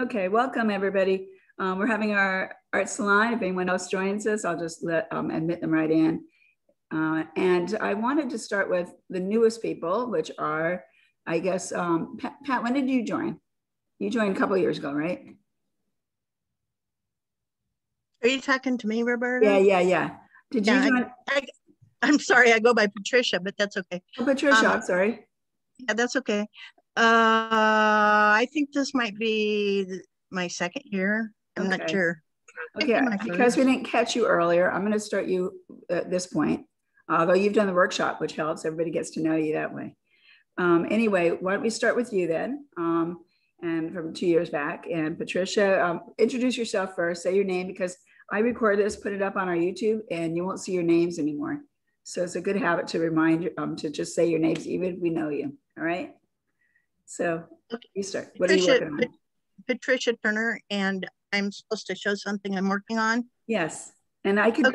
Okay, welcome everybody. We're having our art salon. If anyone else joins us, I'll just admit them right in. And I wanted to start with the newest people, which are, I guess, Pat, when did you join? You joined a couple of years ago, right? Are you talking to me, Roberta? Yeah. Did you join? I'm sorry, I go by Patricia, but that's okay. Oh, Patricia, I'm sorry. Yeah, that's okay. I think this might be my second year. I'm not sure. Okay, because we didn't catch you earlier, I'm going to start you at this point. Although you've done the workshop, which helps, everybody gets to know you that way. Anyway, why don't we start with you then? And from 2 years back. And Patricia, introduce yourself first, say your name, because I record this, put it up on our YouTube, and you won't see your names anymore. So it's a good habit to remind you to just say your names, even if we know you. All right. So you start. What are you working on? Patricia Turner, and I'm supposed to show something I'm working on. Yes. And I could,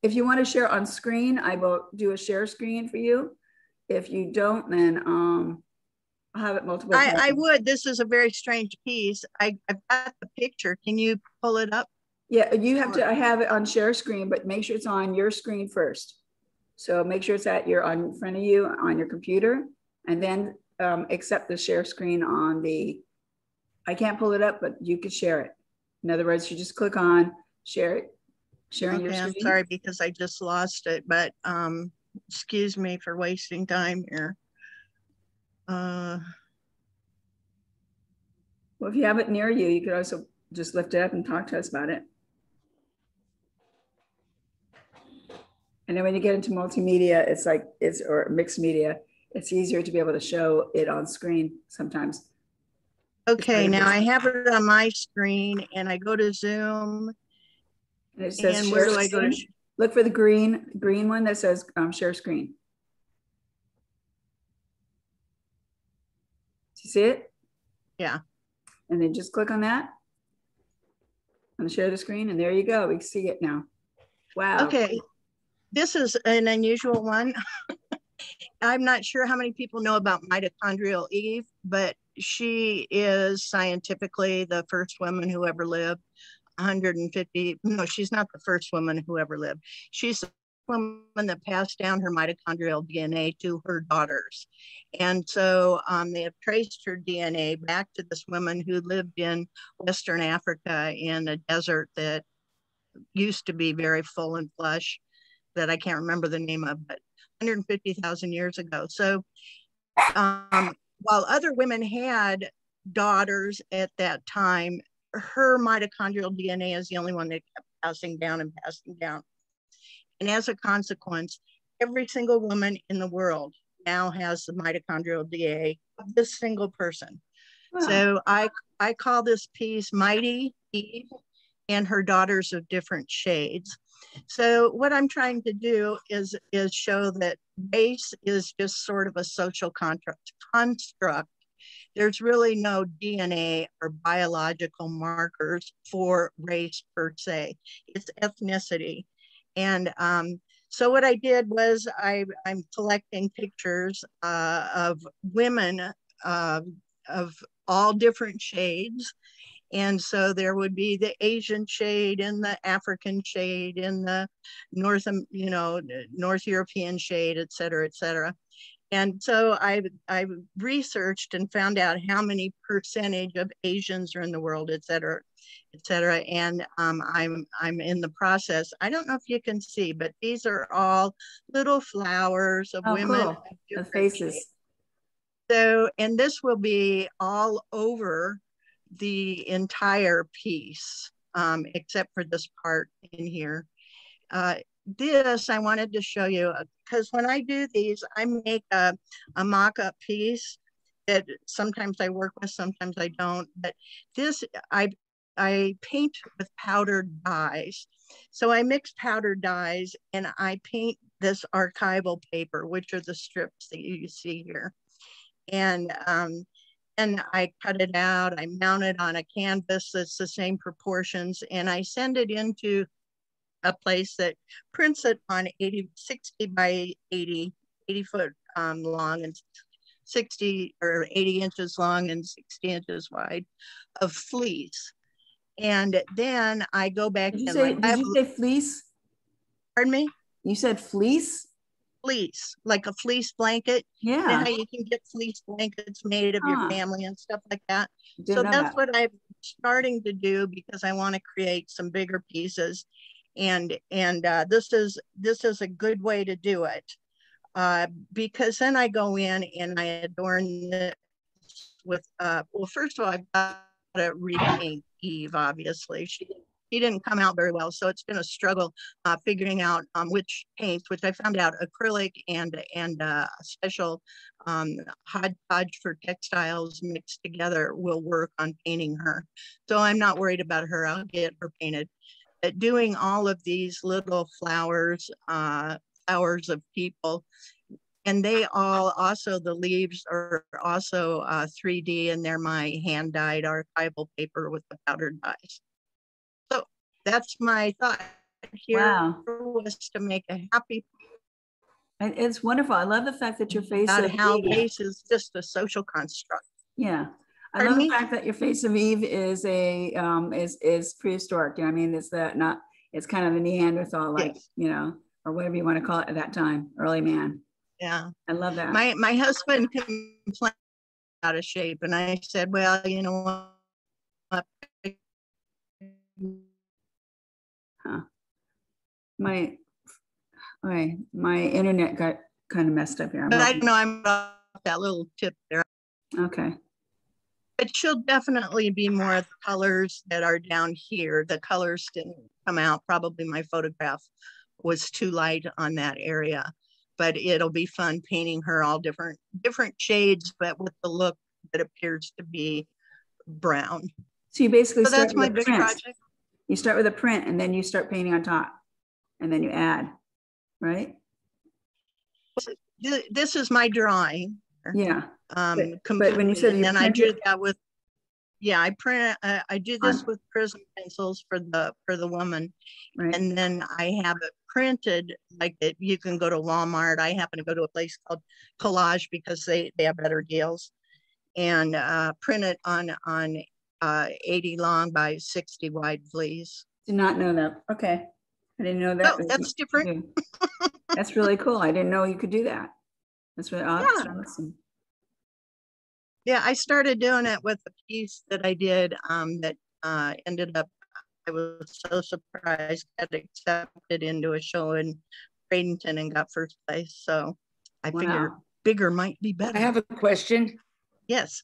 if you want to share on screen, I will do a share screen for you. If you don't, then I'll have it multiple times. I would. This is a very strange piece. I've got the picture. Can you pull it up? Yeah, you have to. I have it on share screen, but make sure it's on your screen first. So make sure it's in front of you on your computer, and then accept the share screen on the. I can't pull it up, but you could share it. In other words, you just click on share it. Sharing your screen. I'm sorry because I just lost it, but excuse me for wasting time here. Well, if you have it near you, you could also just lift it up and talk to us about it. And then when you get into multimedia, or mixed media, it's easier to be able to show it on screen sometimes. Okay, now I have it on my screen and I go to Zoom. And it says, where do I go to? Look for the green one that says share screen. Do you see it? Yeah. And then just click on that and share the screen. And there you go. We see it now. Wow. Okay. This is an unusual one. I'm not sure how many people know about mitochondrial Eve, but she is scientifically the first woman who ever lived. 150, no, she's not the first woman who ever lived. She's the woman that passed down her mitochondrial DNA to her daughters. And so they have traced her DNA back to this woman who lived in Western Africa in a desert that used to be very full and plush, that I can't remember the name of, but 150,000 years ago. So while other women had daughters at that time, her mitochondrial DNA is the only one that kept passing down and passing down. And as a consequence, every single woman in the world now has the mitochondrial DNA of this single person. Wow. So I call this piece Mighty Eve and her daughters of different shades. So what I'm trying to do is show that race is just sort of a social construct. There's really no DNA or biological markers for race per se. It's ethnicity. And so what I did was I'm collecting pictures of women of all different shades. And so there would be the Asian shade and the African shade and the North European shade, et cetera, et cetera. And so I researched and found out how many percentage of Asians are in the world, et cetera, et cetera. And I'm in the process. I don't know if you can see, but these are all little flowers of women. Cool. The faces. Shades. So, and this will be all over the entire piece, except for this part in here. This I wanted to show you because when I do these, I make a mock-up piece that sometimes I work with, sometimes I don't. But this I paint with powdered dyes. So I mix powdered dyes and I paint this archival paper, which are the strips that you see here. And I cut it out, I mount it on a canvas that's the same proportions, and I send it into a place that prints it on 60 by 80 foot long and 60 or 80 inches long and 60 inches wide of fleece. And then I go back Did in. you say fleece? Pardon me? You said fleece? Fleece, like a fleece blanket. Yeah. You know how you can get fleece blankets made of your family and stuff like that. Didn't so that's that. what I'm starting to do, because I want to create some bigger pieces. And this is a good way to do it. Because then I go in and I adorn this with, well, first of all, I've got to repaint Eve, obviously. She didn't come out very well, so it's been a struggle figuring out which paints, which I found out acrylic and a special hodgepodge for textiles mixed together will work on painting her. So I'm not worried about her. I'll get her painted. But doing all of these little flowers, flowers of people, and they all also, the leaves are also 3D, and they're my hand dyed archival paper with the powdered dyes. So that's my thought here, was to make a happy. And it's wonderful. I love the fact that your face of how face is just a social construct. Yeah. I love the fact that your face of Eve is is prehistoric. You know, I mean, it's it's kind of a Neanderthal, like, yes, you know, or whatever you want to call it at that time, early man. Yeah. I love that. My husband complained out of shape, and I said, well, you know what? Huh. My internet got kind of messed up here. But I know I'm off that little tip there. Okay. It should definitely be more of the colors that are down here. The colors didn't come out. Probably my photograph was too light on that area. But it'll be fun painting her all different shades, but with the look that appears to be brown. So you basically that's my big project. You start with a print, and then you start painting on top, and then you add, right? This is my drawing. Yeah. But when you said, and then I drew that with, yeah, I do this with prism pencils for the woman, right, and then I have it printed like it. You can go to Walmart. I happen to go to a place called Collage because they have better deals, and print it on 80 long by 60 wide fleece. Did not know that. Okay, I didn't know that. Oh, that's different. That's really cool. I didn't know you could do that. That's really awesome. Yeah, I started doing it with a piece that I did that ended up, I was so surprised, got accepted into a show in Bradenton and got first place. So I figured bigger might be better. I have a question. Yes.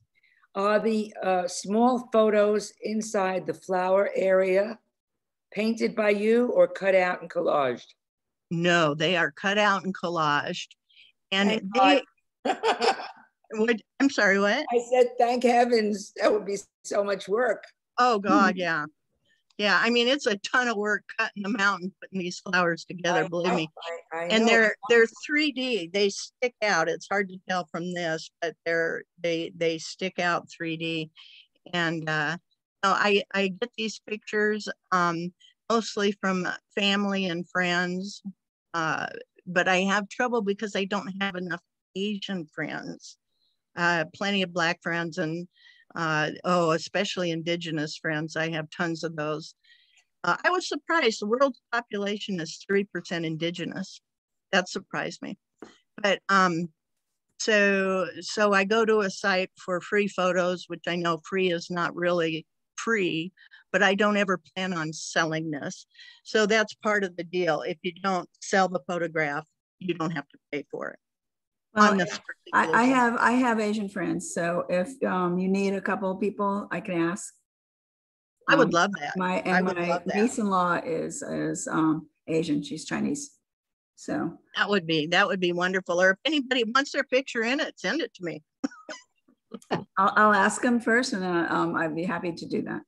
Are the small photos inside the flower area painted by you or cut out and collaged? No, they are cut out and collaged. And I'm sorry, what? I said, thank heavens, that would be so much work. Oh God, yeah. Yeah, I mean, it's a ton of work cutting them out and putting these flowers together, believe me. And they're 3D, they stick out. It's hard to tell from this, but they stick out 3D. And I get these pictures mostly from family and friends, but I have trouble because I don't have enough Asian friends. Plenty of Black friends and especially Indigenous friends. I have tons of those. I was surprised. The world's population is 3% Indigenous. That surprised me. But so I go to a site for free photos, which I know free is not really free, but I don't ever plan on selling this. So that's part of the deal. If you don't sell the photograph, you don't have to pay for it. Well, I have Asian friends, so if you need a couple of people, I can ask. I would love that. My niece-in-law is Asian. She's Chinese, so that would be wonderful. Or if anybody wants their picture in it, send it to me. I'll ask them first, and then I'd be happy to do that.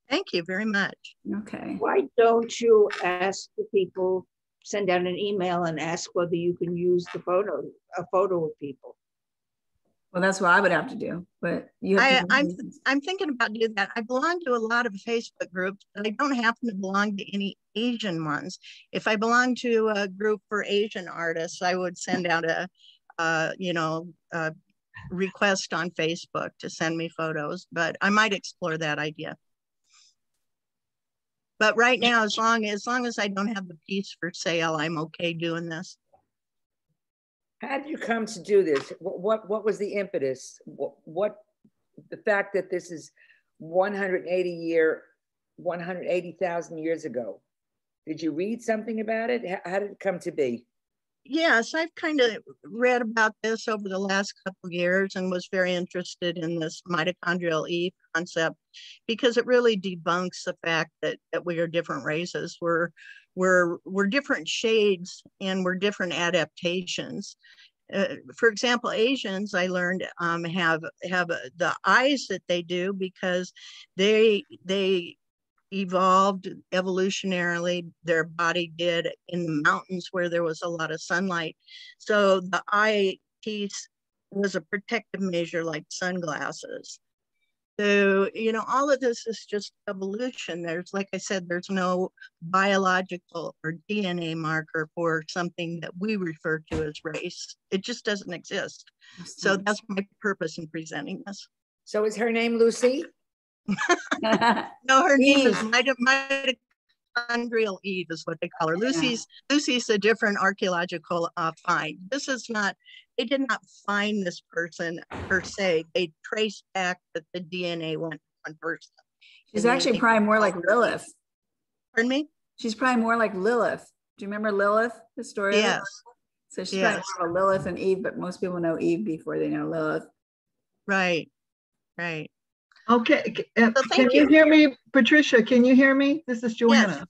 Thank you very much. Okay. Why don't you ask the people? Send out an email and ask whether you can use a photo of people. Well, that's what I would have to do, but I'm thinking about doing that. I belong to a lot of Facebook groups, but I don't happen to belong to any Asian ones. If I belong to a group for Asian artists, I would send out request on Facebook to send me photos, but I might explore that idea. But right now, as long as I don't have the piece for sale, I'm okay doing this. How did you come to do this? What was the impetus? What the fact that this is 180,000 years ago? Did you read something about it? How did it come to be? Yes, I've kind of read about this over the last couple of years and was very interested in this mitochondrial Eve concept because it really debunks the fact that we are different races. We're different shades and we're different adaptations. For example, Asians, I learned, have the eyes that they do because they evolved evolutionarily. Their body did in the mountains where there was a lot of sunlight. So the eye piece was a protective measure like sunglasses. So, you know, all of this is just evolution. There's, like I said, there's no biological or DNA marker for something that we refer to as race. It just doesn't exist. So that's my purpose in presenting this. So is her name Lucy? No, her name is mitochondrial Eve is what they call her. Lucy's a different archaeological find. This is not, they did not find this person per se. They traced back that the DNA went to one person. She's actually probably more like Lilith. Pardon me? She's probably more like Lilith. Do you remember Lilith, the story? Yes. So she's probably more of a Lilith and Eve, but most people know Eve before they know Lilith. Right, right. Okay, can you hear me, Patricia? Can you hear me? This is Joanna. Yes.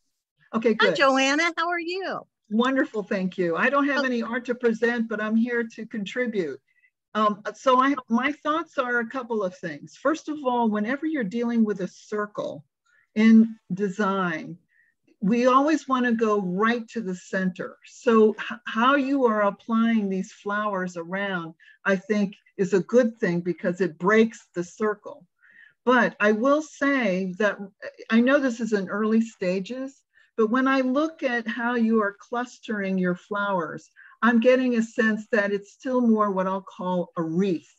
Okay, good. Hi, Joanna. How are you? Wonderful, thank you. I don't have any art to present, but I'm here to contribute. My thoughts are a couple of things. First of all, whenever you're dealing with a circle in design, we always want to go right to the center. So how you are applying these flowers around, I think, is a good thing because it breaks the circle. But I will say that I know this is in early stages, but when I look at how you are clustering your flowers, I'm getting a sense that it's still more what I'll call a wreath.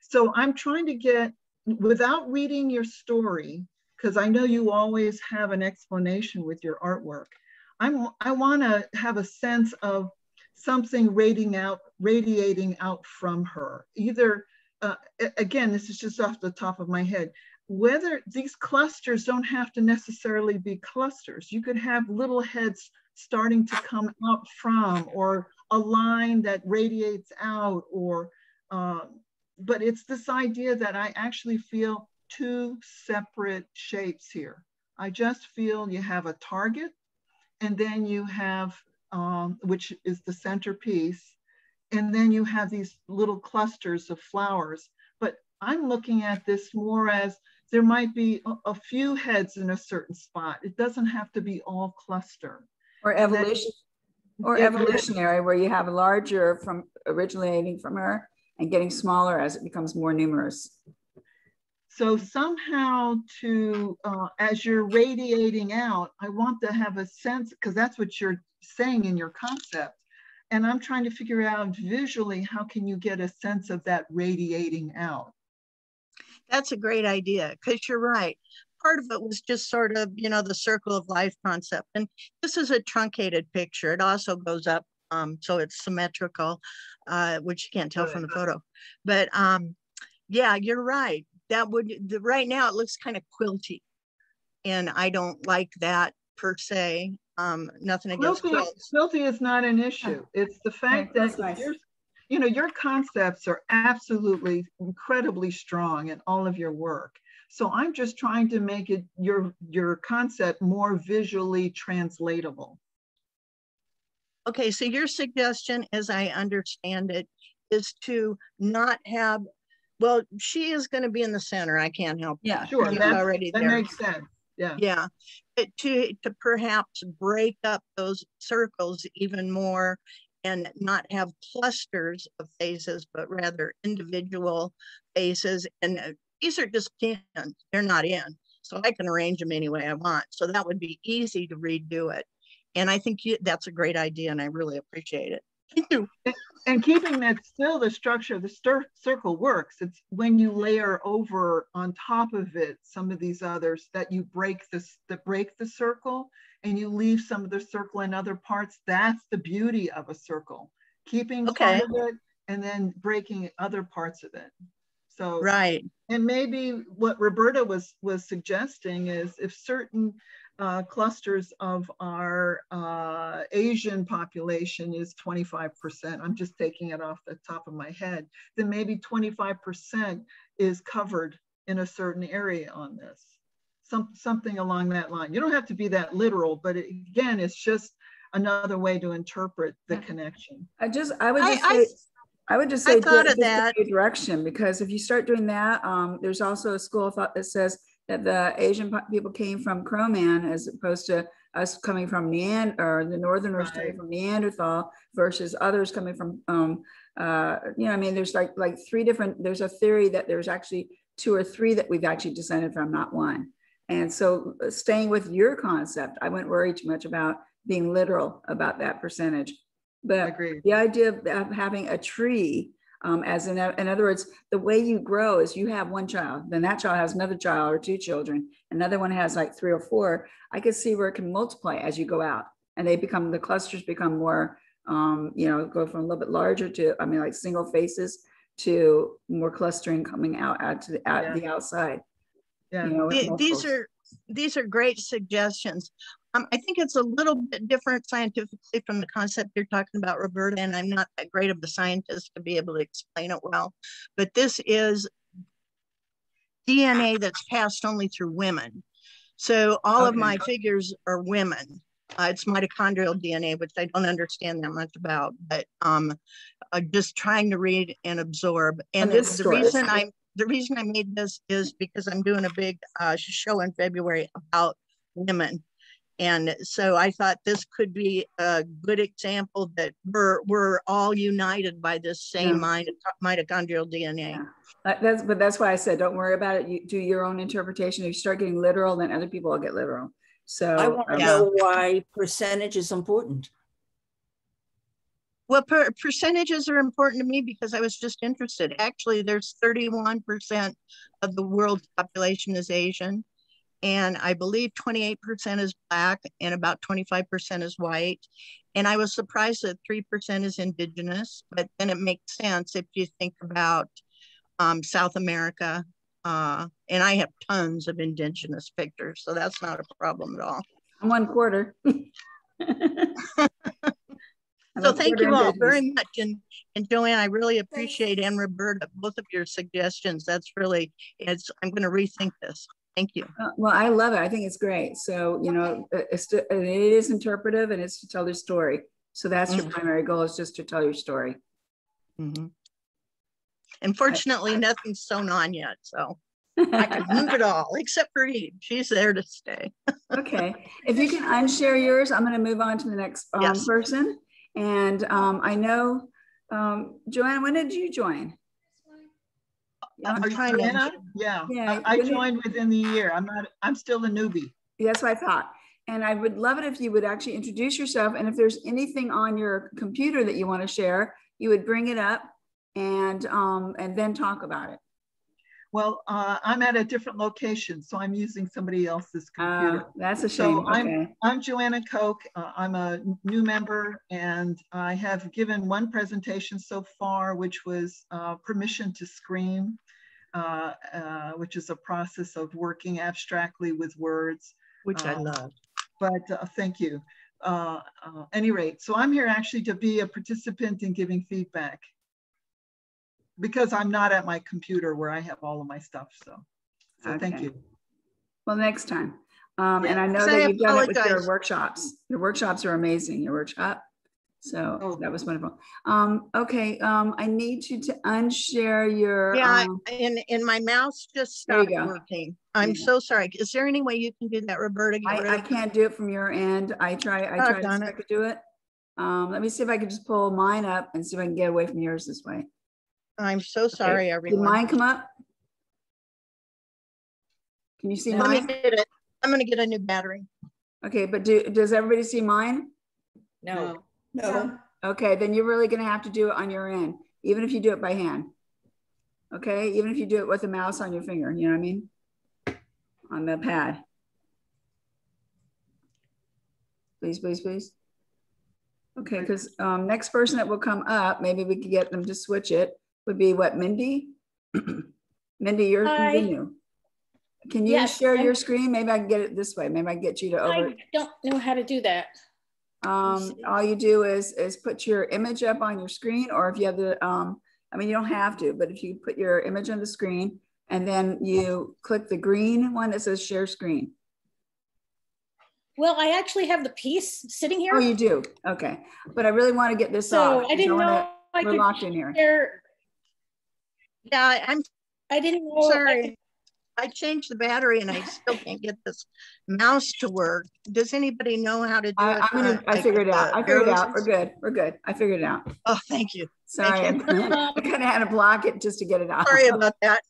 So I'm trying to get, without reading your story, because I know you always have an explanation with your artwork, I want to have a sense of something radiating out from her. Either, again, this is just off the top of my head, whether these clusters don't have to necessarily be clusters. You could have little heads starting to come out from, or a line that radiates out, or, but it's this idea that I actually feel two separate shapes here. I just feel you have a target, and then you have, which is the centerpiece, and then you have these little clusters of flowers. But I'm looking at this more as there might be a few heads in a certain spot. It doesn't have to be all cluster. Or evolution, or evolutionary, where you have a larger from originating from her and getting smaller as it becomes more numerous. So somehow to, as you're radiating out, I want to have a sense, because that's what you're saying in your concept. And I'm trying to figure out visually, how can you get a sense of that radiating out? That's a great idea, because you're right. Part of it was just sort of, you know, the circle of life concept. And this is a truncated picture. It also goes up, so it's symmetrical, which you can't tell from the photo. But yeah, you're right. That would, right now it looks kind of quilty. And I don't like that per se. Nothing against quilts. Quilty is not an issue. It's the fact that you know, your concepts are absolutely incredibly strong in all of your work. So I'm just trying to make it, your concept, more visually translatable. Okay, so your suggestion, as I understand it, is to not have, well, she is going to be in the center. I can't help. Yeah, sure. That makes sense. Yeah. Yeah. To perhaps break up those circles even more and not have clusters of faces, but rather individual faces. And these are just pins, they're not in. So I can arrange them any way I want. So that would be easy to redo it. And I think that's a great idea, and I really appreciate it. And keeping that still, the structure of the circle works. It's when you layer over on top of it some of these others that you break the circle, and you leave some of the circle in other parts. That's the beauty of a circle. Keeping part of it and then breaking other parts of it. So right. And maybe what Roberta was suggesting is if certain clusters of our Asian population is 25%, I'm just taking it off the top of my head, then maybe 25% is covered in a certain area on this. Something along that line. You don't have to be that literal, but again, it's just another way to interpret the connection. I would just say thought of that direction, because if you start doing that, there's also a school of thought that says that the Asian people came from Cro-Man as opposed to us coming from the Northerners coming from Neanderthal versus others coming from, I mean, there's like three different, there's a theory that there's actually 2 or 3 that we've actually descended from, not one. And so staying with your concept, I wouldn't worry too much about being literal about that percentage. But the idea of having a tree, as in other words, the way you grow is you have one child, then that child has another child or 2 children, another one has like 3 or 4. I could see where it can multiply as you go out, and the clusters become more, go from a little bit larger to, like single faces to more clustering coming out to the outside. Yeah. These are great suggestions. I think it's a little bit different scientifically from the concept you're talking about, Roberta, and I'm not that great of a scientist to be able to explain it well, but this is DNA that's passed only through women. So all of my figures are women. It's mitochondrial DNA, which I don't understand that much about, but I'm just trying to read and absorb. And the reason I made this is because I'm doing a big show in February about women. And so I thought this could be a good example that we're all united by this same mitochondrial DNA. Yeah. But that's why I said, don't worry about it. You do your own interpretation. If you start getting literal, then other people will get literal. So I want to know why percentage is important. Well, percentages are important to me because I was just interested. Actually, there's 31% of the world's population is Asian. And I believe 28% is Black and about 25% is white. And I was surprised that 3% is indigenous, but then it makes sense if you think about South America. And I have tons of indigenous pictures, so that's not a problem at all. I'm 1/4. So thank you all very much. And Joanne, I really appreciate, and Roberta, both of your suggestions. That's really, I'm going to rethink this. Thank you. Well, I love it. I think it's great. So, it is interpretive and it's to tell their story. So that's your primary goal, is just to tell your story. Mm-hmm. And fortunately, nothing's sewn on yet. So I can move it all, except for Eve. She's there to stay. Okay. If you can unshare yours, I'm going to move on to the next person. And I know, Joanna, when did you join? I joined within the year. I'm still a newbie. That's what I thought. And I would love it if you would actually introduce yourself. And if there's anything on your computer that you want to share, you would bring it up and then talk about it. Well, I'm at a different location, so I'm using somebody else's computer. That's a shame. So I'm Joanna Koch. I'm a new member, and I have given one presentation so far, which was permission to scream, which is a process of working abstractly with words. Which I love. But thank you. Any rate, so I'm here actually to be a participant in giving feedback, because I'm not at my computer where I have all of my stuff. So thank you. Well, next time. And I know that you've done it with your workshops. Your workshops are amazing, your workshop. So that was wonderful. Okay, I need you to unshare your. Yeah, and my mouse just stopped working. I'm so sorry. Is there any way you can do that, Roberta? I can't do it from your end. I tried to see if I could do it. Let me see if I could just pull mine up and see if I can get away from yours this way. I'm so sorry, everyone. Did mine come up? Can you see mine? I'm going to get a new battery. Okay, but does everybody see mine? No. Okay, then you're really gonna have to do it on your end, even if you do it by hand. Okay, even if you do it with a mouse on your finger, you know what I mean? On the pad. Please, please, please. Okay, because next person that will come up, maybe we could get them to switch it, would be what, Mindy? Mindy, you're new. Can you share your screen? Maybe I can get it this way. Maybe I can get you to over. I don't know how to do that. All you do is put your image up on your screen, or if you have the, I mean, you don't have to, but if you put your image on the screen and then you click the green one that says share screen. Well, I actually have the piece sitting here. Oh, you do? Okay. But I really want to get this so off. I didn't know I we're could locked in here. Share. Yeah, I didn't know. Sorry. I changed the battery and I still can't get this mouse to work. Does anybody know how to do it? I figured it out. I figured it out. We're good. We're good. I figured it out. Oh, thank you. Sorry. Thank you. I kind of had to block it just to get it out. Sorry about that.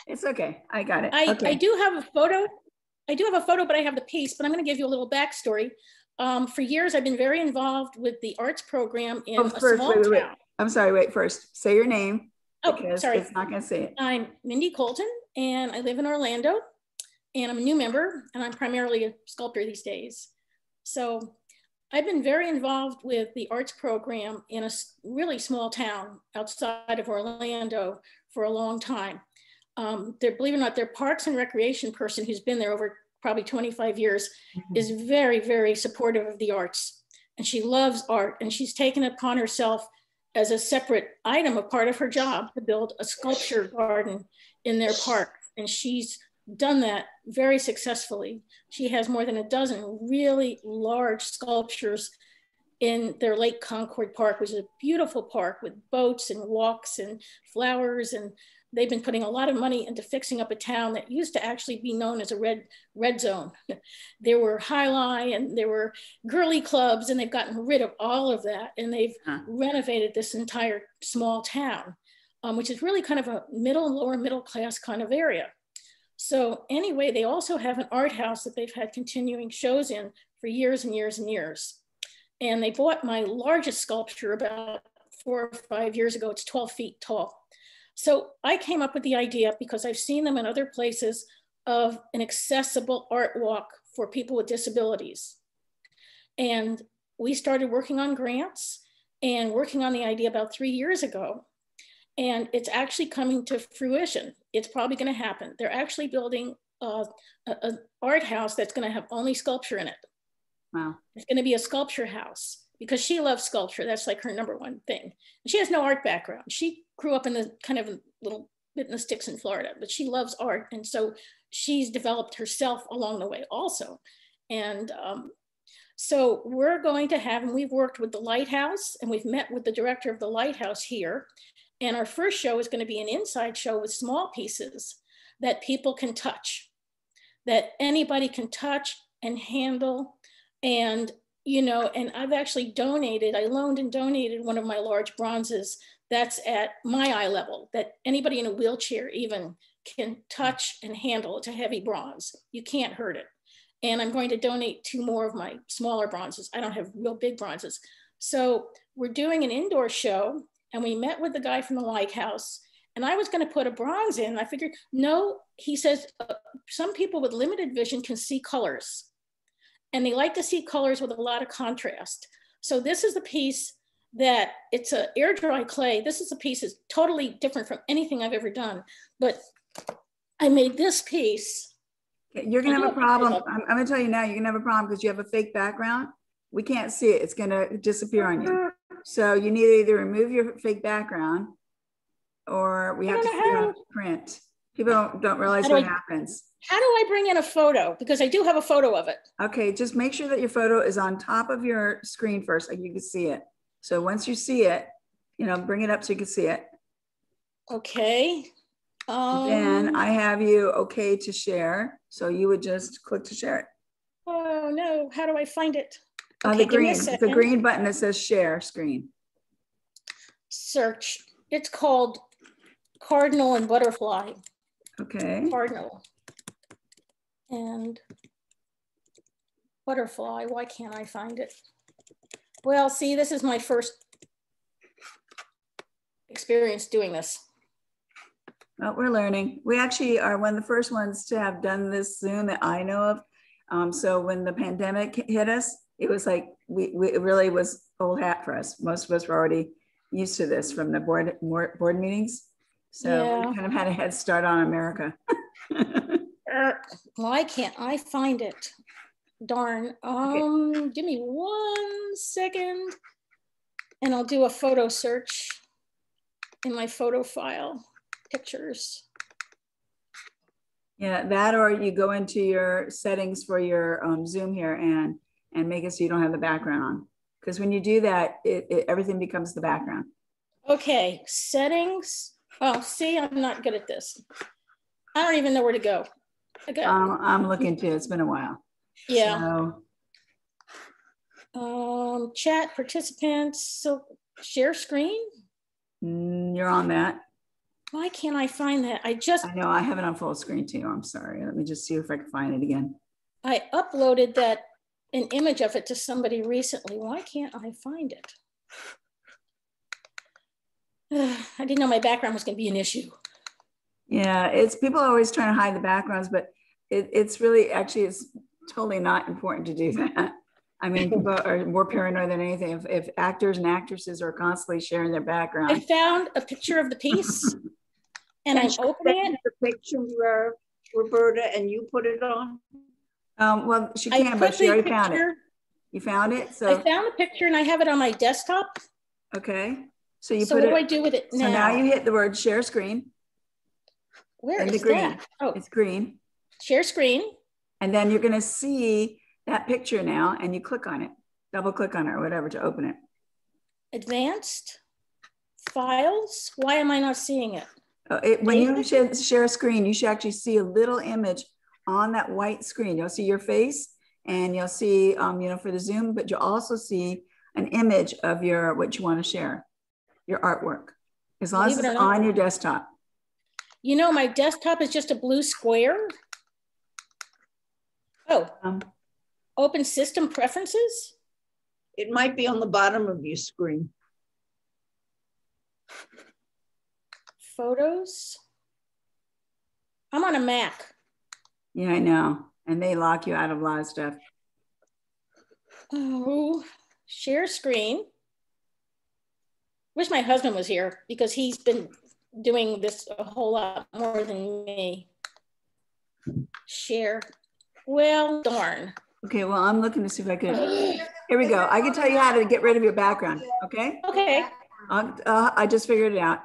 It's okay. I got it. I do have a photo. I do have a photo, but I have the piece, but I'm going to give you a little backstory. For years, I've been very involved with the arts program in a small town. I'm sorry, wait, first, say your name. Oh, sorry. It's not going to say it. I'm Mindy Colton, and I live in Orlando, and I'm a new member, and I'm primarily a sculptor these days. So I've been very involved with the arts program in a really small town outside of Orlando for a long time. Believe it or not, their parks and recreation person who's been there over probably 25 years is very, very supportive of the arts. And she loves art, and she's taken it upon herself as a separate item, a part of her job, to build a sculpture garden in their park. And she's done that very successfully. She has more than a dozen really large sculptures in their Lake Concord Park, which is a beautiful park with boats and walks and flowers. And they've been putting a lot of money into fixing up a town that used to actually be known as a red zone. There were high-line and there were girly clubs, and they've gotten rid of all of that. And they've renovated this entire small town, which is really kind of a lower middle class kind of area. So anyway, they also have an art house that they've had continuing shows in for years and years and years. And they bought my largest sculpture about 4 or 5 years ago. It's 12 feet tall. So I came up with the idea, because I've seen them in other places, of an accessible art walk for people with disabilities. And we started working on grants and working on the idea about 3 years ago. And it's actually coming to fruition. It's probably going to happen. They're actually building an art house that's going to have only sculpture in it. Wow. It's going to be a sculpture house, because she loves sculpture. That's like her #1 thing. And she has no art background. She grew up in the kind of little bit in the sticks in Florida, but she loves art. And so she's developed herself along the way also. And so we're going to have, and we've worked with the Lighthouse, and we've met with the director of the Lighthouse here. And our first show is going to be an inside show with small pieces that people can touch, that anybody can touch and handle. And, you know, and I've actually I loaned and donated one of my large bronzes that's at my eye level, that anybody in a wheelchair even can touch and handle. It's a heavy bronze. You can't hurt it. And I'm going to donate 2 more of my smaller bronzes. I don't have real big bronzes. So we're doing an indoor show, and we met with the guy from the Lighthouse, and I was going to put a bronze in. I figured, no, he says, some people with limited vision can see colors, and they like to see colors with a lot of contrast. So this is the piece that it's a air dry clay. This is a piece that's totally different from anything I've ever done, but I made this piece. You're going to have a problem. I'm going to tell you now, you're going to have a problem because you have a fake background. We can't see it. It's going to disappear on you. So you need to either remove your fake background, or we have to see it on print. People don't realize what happens. How do I bring in a photo? Because I do have a photo of it. Okay, just make sure that your photo is on top of your screen first, like you can see it. So once you see it, you know, bring it up so you can see it. Okay. Then I have you okay to share. So you would just click to share it. Oh no, how do I find it? Okay, the green button that says share screen. Search. It's called Cardinal and Butterfly. Okay. Cardinal and Butterfly. Why can't I find it? Well, see, this is my first experience doing this. Well, we're learning. We actually are one of the first ones to have done this Zoom that I know of. So when the pandemic hit us, it was like, it really was old hat for us. Most of us were already used to this from the board meetings. So we kind of had a head start on America. Why can't I find it? Darn. Give me 1 second and I'll do a photo search in my photo file, pictures. Yeah, that, or you go into your settings for your Zoom here and make it so you don't have the background on. Because when you do that, everything becomes the background. Okay, settings. Oh, see, I'm not good at this. I don't even know where to go. Okay. I'm looking too, it's been a while. Yeah. So. Chat participants, so share screen. You're on that. Why can't I find that? I know I have it on full screen too. I'm sorry. Let me just see if I can find it again. I uploaded an image of it to somebody recently. Why can't I find it? I didn't know my background was going to be an issue. Yeah, it's people are always trying to hide the backgrounds, but it's really actually it's totally not important to do that. I mean, people are more paranoid than anything. If actors and actresses are constantly sharing their background. I found a picture of the piece and I'm opening it. The picture, Roberta, and you put it on? Well, she can, but she already found it. You found it? So I found the picture and I have it on my desktop. Okay. So you so put what do I do with it now? So now you hit the word share screen. Where is that? Oh, it's green. Share screen. And then you're going to see that picture now and you click on it, double click on it or whatever to open it. Advanced files. Why am I not seeing it? When you share a screen, you should actually see a little image on that white screen. You'll see your face and you'll see, for the Zoom, but you'll also see an image of what you want to share, your artwork, as long as it's on your desktop. You know, my desktop is just a blue square. Oh, open system preferences. It might be on the bottom of your screen. Photos. I'm on a Mac. Yeah, I know. And they lock you out of a lot of stuff. Oh, share screen. Wish my husband was here because he's been doing this a whole lot more than me. Share. Well, darn. Okay, well, I'm looking to see if I could. Here we go. I can tell you how to get rid of your background. Okay. Okay. I just figured it out.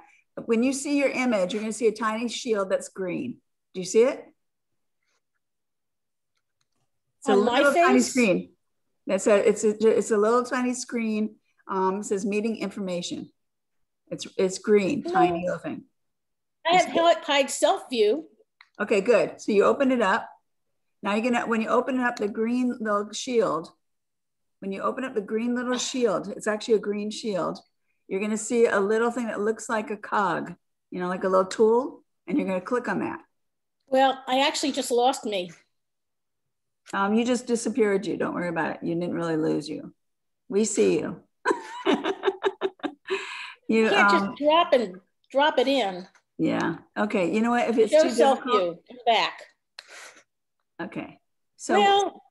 When you see your image, you're going to see a tiny shield that's green. Do you see it? It's a little tiny screen. It's a little tiny screen. It says meeting information. It's green, tiny little thing. I have hide self view. Okay, good. So you open it up. Now you're gonna, when you open up the green little shield, it's actually a green shield. You're gonna see a little thing that looks like a cog, like a little tool, and you're gonna click on that. Well, I actually just lost me. You just disappeared you. Don't worry about it. You didn't really lose you. We see you. You can't just drop it in. Yeah. Okay. You know what? If it's Show too self difficult, view back. Okay. So.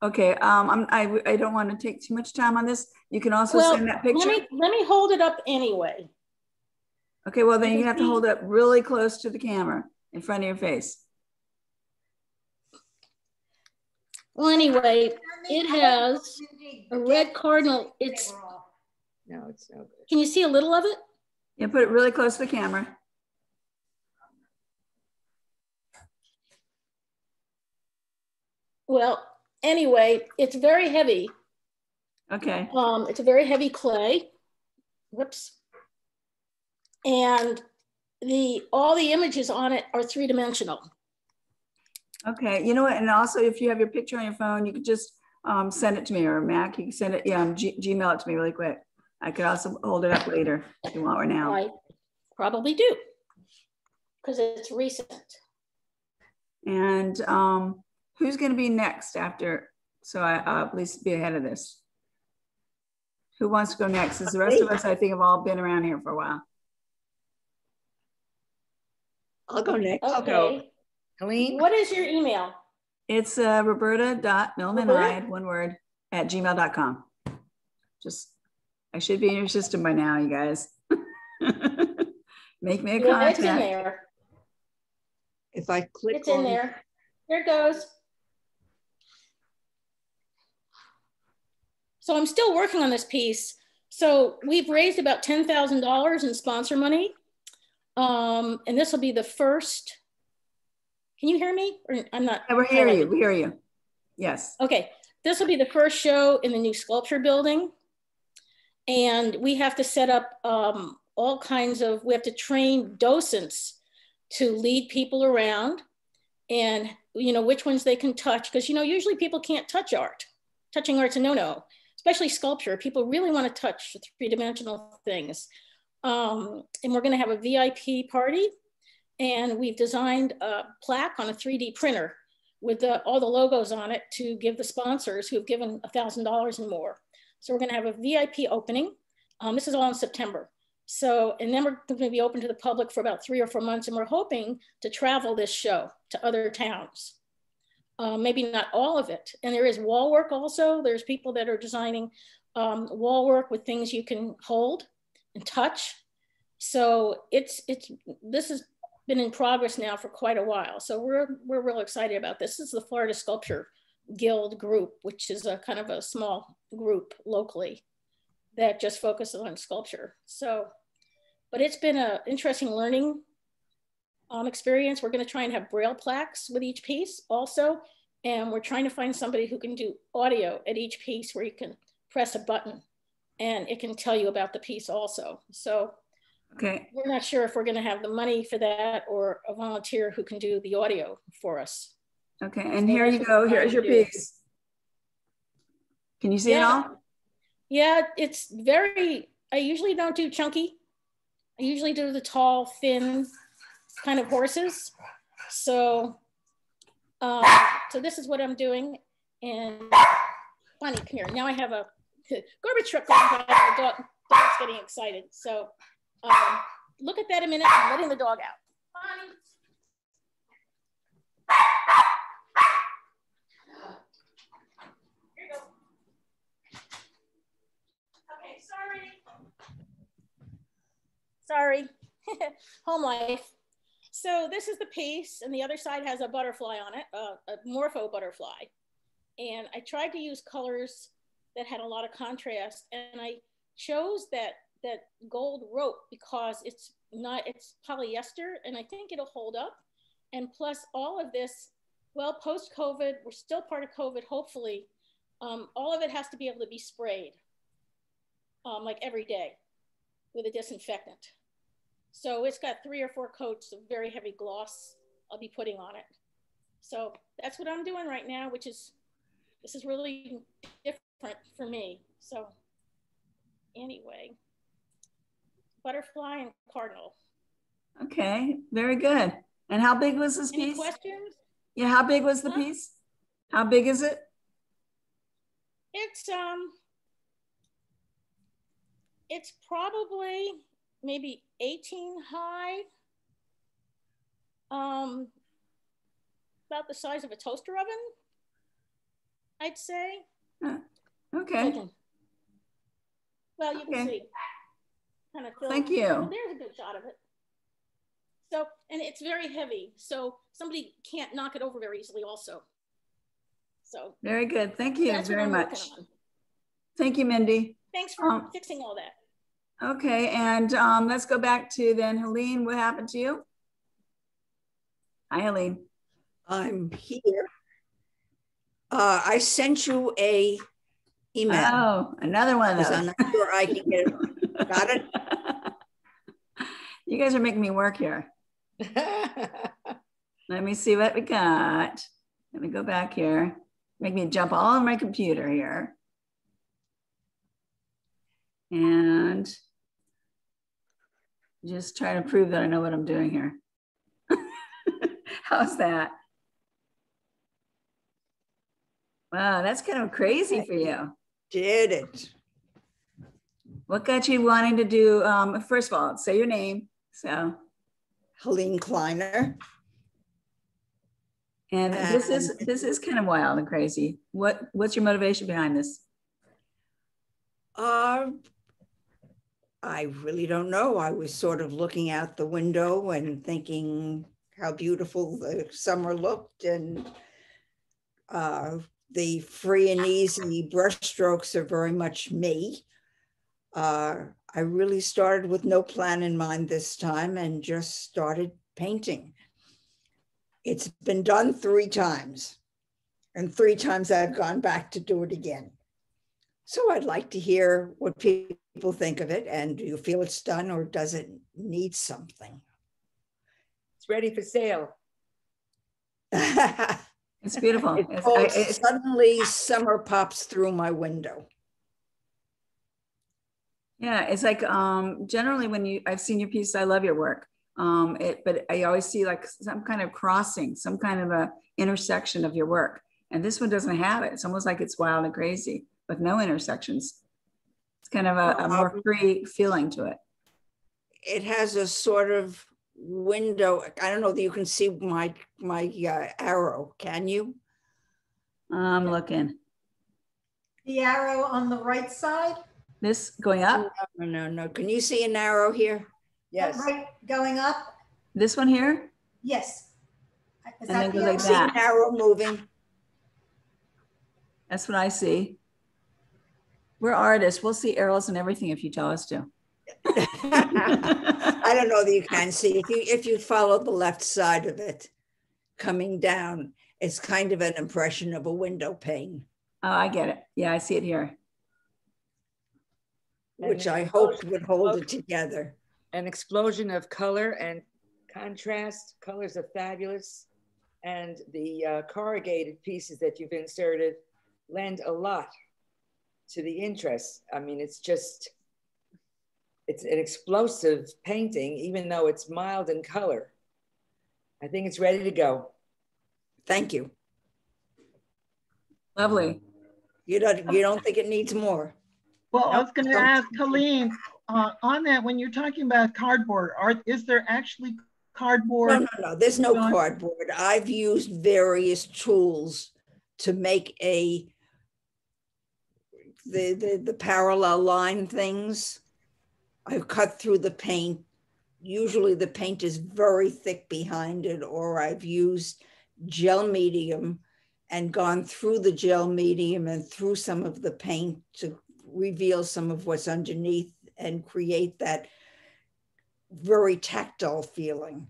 Okay. I don't want to take too much time on this. You can also send that picture. Let me hold it up anyway. Okay. Well, then you have to hold it up really close to the camera in front of your face. Well, anyway, it has a red cardinal. No, it's no good. Can you see a little of it? Yeah, put it really close to the camera. Well, anyway, it's very heavy. Okay. It's a very heavy clay. Whoops. And all the images on it are three-dimensional. Okay, you know what? And also, if you have your picture on your phone, you could just send it to me, or Mac. You can send it, Gmail it to me really quick. I could also hold it up later if you want, or now. I probably do, because it's recent. And who's going to be next after? So I'll at least be ahead of this. Who wants to go next? Because the rest of us, I think, have all been around here for a while. I'll go next. Okay. Helene? What is your email? It's roberta.millmanide, one word, @gmail.com. Just, I should be in your system by now, you guys. Make me a contact. It's in there. If I click It's in on there. Here it goes. So I'm still working on this piece. So we've raised about $10,000 in sponsor money. And this will be the first. Can you hear me? Or I'm not. Yeah, we hear you. We hear you. Yes. Okay. This will be the first show in the new sculpture building. And we have to set up all kinds of, we have to train docents to lead people around and, you know, which ones they can touch. Because, you know, usually people can't touch art. Touching art's a no-no, especially sculpture. People really want to touch three-dimensional things. And we're going to have a VIP party. And we've designed a plaque on a 3D printer with all the logos on it to give the sponsors who've given $1,000 and more. So we're going to have a VIP opening. This is all in September. So, and then we're going to be open to the public for about 3 or 4 months. And we're hoping to travel this show to other towns. Maybe not all of it. And there is wall work also. There's people that are designing wall work with things you can hold and touch. So this has been in progress now for quite a while. So we're real excited about this. This is the Florida Sculpture Guild group, which is a kind of a small group locally that just focuses on sculpture. So, but it's been an interesting learning experience. We're going to try and have Braille plaques with each piece also. And we're trying to find somebody who can do audio at each piece where you can press a button and it can tell you about the piece also. So okay, we're not sure if we're going to have the money for that or a volunteer who can do the audio for us. Okay, and here you go. Here's your piece. Can you see it all? Yeah, it's very, I usually don't do chunky. I usually do the tall, thin kind of horses. So, so this is what I'm doing. And Bonnie, come here. Now I have a garbage truck going by. The dog's getting excited. So look at that a minute. I'm letting the dog out. Bonnie. Here you go. Okay, sorry. Home life. So this is the piece, and the other side has a butterfly on it, a morpho butterfly. And I tried to use colors that had a lot of contrast, and I chose that gold rope because it's polyester, and I think it'll hold up. And plus all of this, well, post-COVID, we're still part of COVID, hopefully. All of it has to be able to be sprayed like every day with a disinfectant. So it's got 3 or 4 coats of very heavy gloss I'll be putting on it. So that's what I'm doing right now, this is really different for me. So anyway, butterfly and cardinal. Okay, very good. And how big was this piece? Any questions? Yeah, how big was the piece? How big is it? It's probably maybe 18 high, about the size of a toaster oven, I'd say. Okay. Well, you can see. Kind of. Thank you. Well, there's a good shot of it. So, and it's very heavy, so somebody can't knock it over very easily also. So. Very good. Thank you very much. Thank you, Mindy. Thanks for fixing all that. Okay, and let's go back to then Helene. What happened to you? Hi, Helene. I'm here. I sent you a email. Oh, another one of those. I'm not sure I can get it. Got it? You guys are making me work here. Let me see what we got. Let me go back here. Make me jump all on my computer here. And just try to prove that I know what I'm doing here. How's that? Wow, that's kind of crazy for you. Did it. What got you wanting to do, first of all, say your name. So, Helene Kleiner. and this is kind of wild and crazy. What's your motivation behind this? I really don't know. I was sort of looking out the window and thinking how beautiful the summer looked, and the free and easy brush strokes are very much me. I really started with no plan in mind this time and just started painting. It's been done 3 times, and 3 times I've gone back to do it again. So I'd like to hear what people think of it, and do you feel it's done, or does it need something? It's ready for sale. It's beautiful. Suddenly summer pops through my window. Yeah, it's like generally when I've seen your piece, I love your work. But I always see like some kind of crossing, some kind of a intersection of your work. And this one doesn't have it. It's almost like it's wild and crazy with no intersections. It's kind of a more free feeling to it. It has a sort of window. I don't know that you can see my arrow. Can you? I'm looking. The arrow on the right side? This going up? No. Can you see an arrow here? Yes. Right, going up? This one here? Yes. Is And then that go the like arrow? See an arrow moving? That's what I see. We're artists. We'll see arrows and everything if you tell us to. I don't know that you can see. If you follow the left side of it coming down, it's kind of an impression of a window pane. Oh, I get it. Yeah, I see it here. Which I hoped would hold it together. An explosion of color and contrast. Colors are fabulous. And the corrugated pieces that you've inserted lend a lot to the interest. I mean, it's an explosive painting, even though it's mild in color. I think it's ready to go. Thank you. Lovely. You don't think it needs more? Well, I was going to ask Helene, on that, when you're talking about cardboard, is there actually cardboard? No, there's no cardboard. I've used various tools to make the parallel line things. I've cut through the paint. Usually the paint is very thick behind it, or I've used gel medium and gone through the gel medium and through some of the paint to reveal some of what's underneath and create very tactile feeling.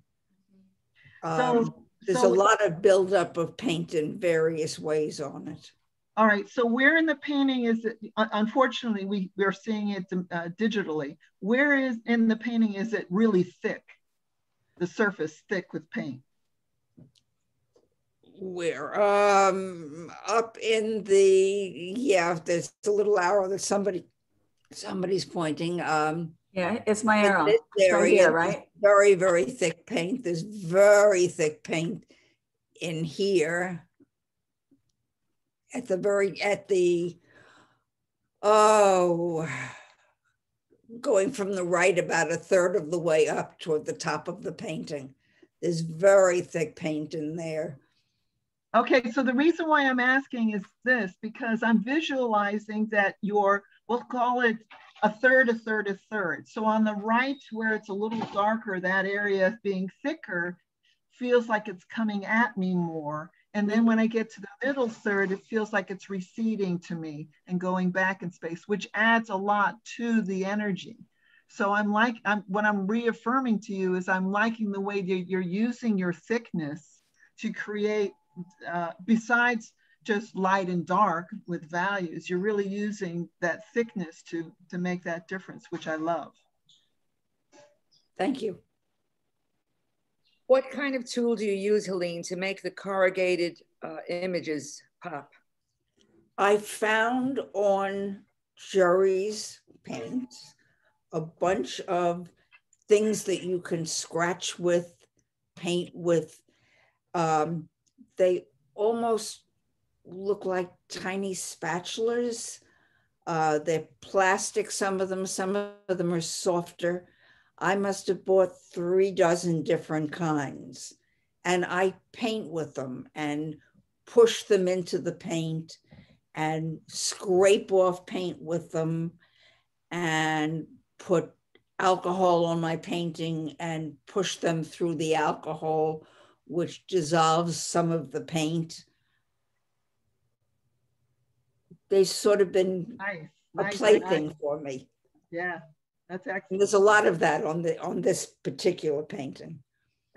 There's a lot of buildup of paint in various ways on it. All right, so where in the painting is it? Unfortunately, we're seeing it digitally. Where is in the painting is it really thick? The surface thick with paint? Where? Up in there's a little arrow that somebody's pointing. Yeah, it's my arrow. This area, right here, right? Very, very thick paint. There's very thick paint in here. Going from the right about 1/3 of the way up toward the top of the painting. There's very thick paint in there. Okay, so the reason why I'm asking is this, because I'm visualizing that we'll call it 1/3, 1/3, 1/3. So on the right, where it's a little darker, that area being thicker feels like it's coming at me more. And then when I get to the middle third, it feels like it's receding to me and going back in space, which adds a lot to the energy. So what I'm reaffirming to you is I'm liking the way you're using your thickness to create, besides just light and dark with values, you're really using that thickness to make that difference, which I love. Thank you. What kind of tool do you use, Helene, to make the corrugated images pop? I found on Jerry's paints a bunch of things that you can scratch with, paint with. They almost look like tiny spatulas. They're plastic, some of them are softer. I must have bought 3 dozen different kinds, and I paint with them and push them into the paint and scrape off paint with them and put alcohol on my painting and push them through the alcohol, which dissolves some of the paint. They've sort of been a plaything for me. Yeah, that's excellent. And there's a lot of that on this particular painting.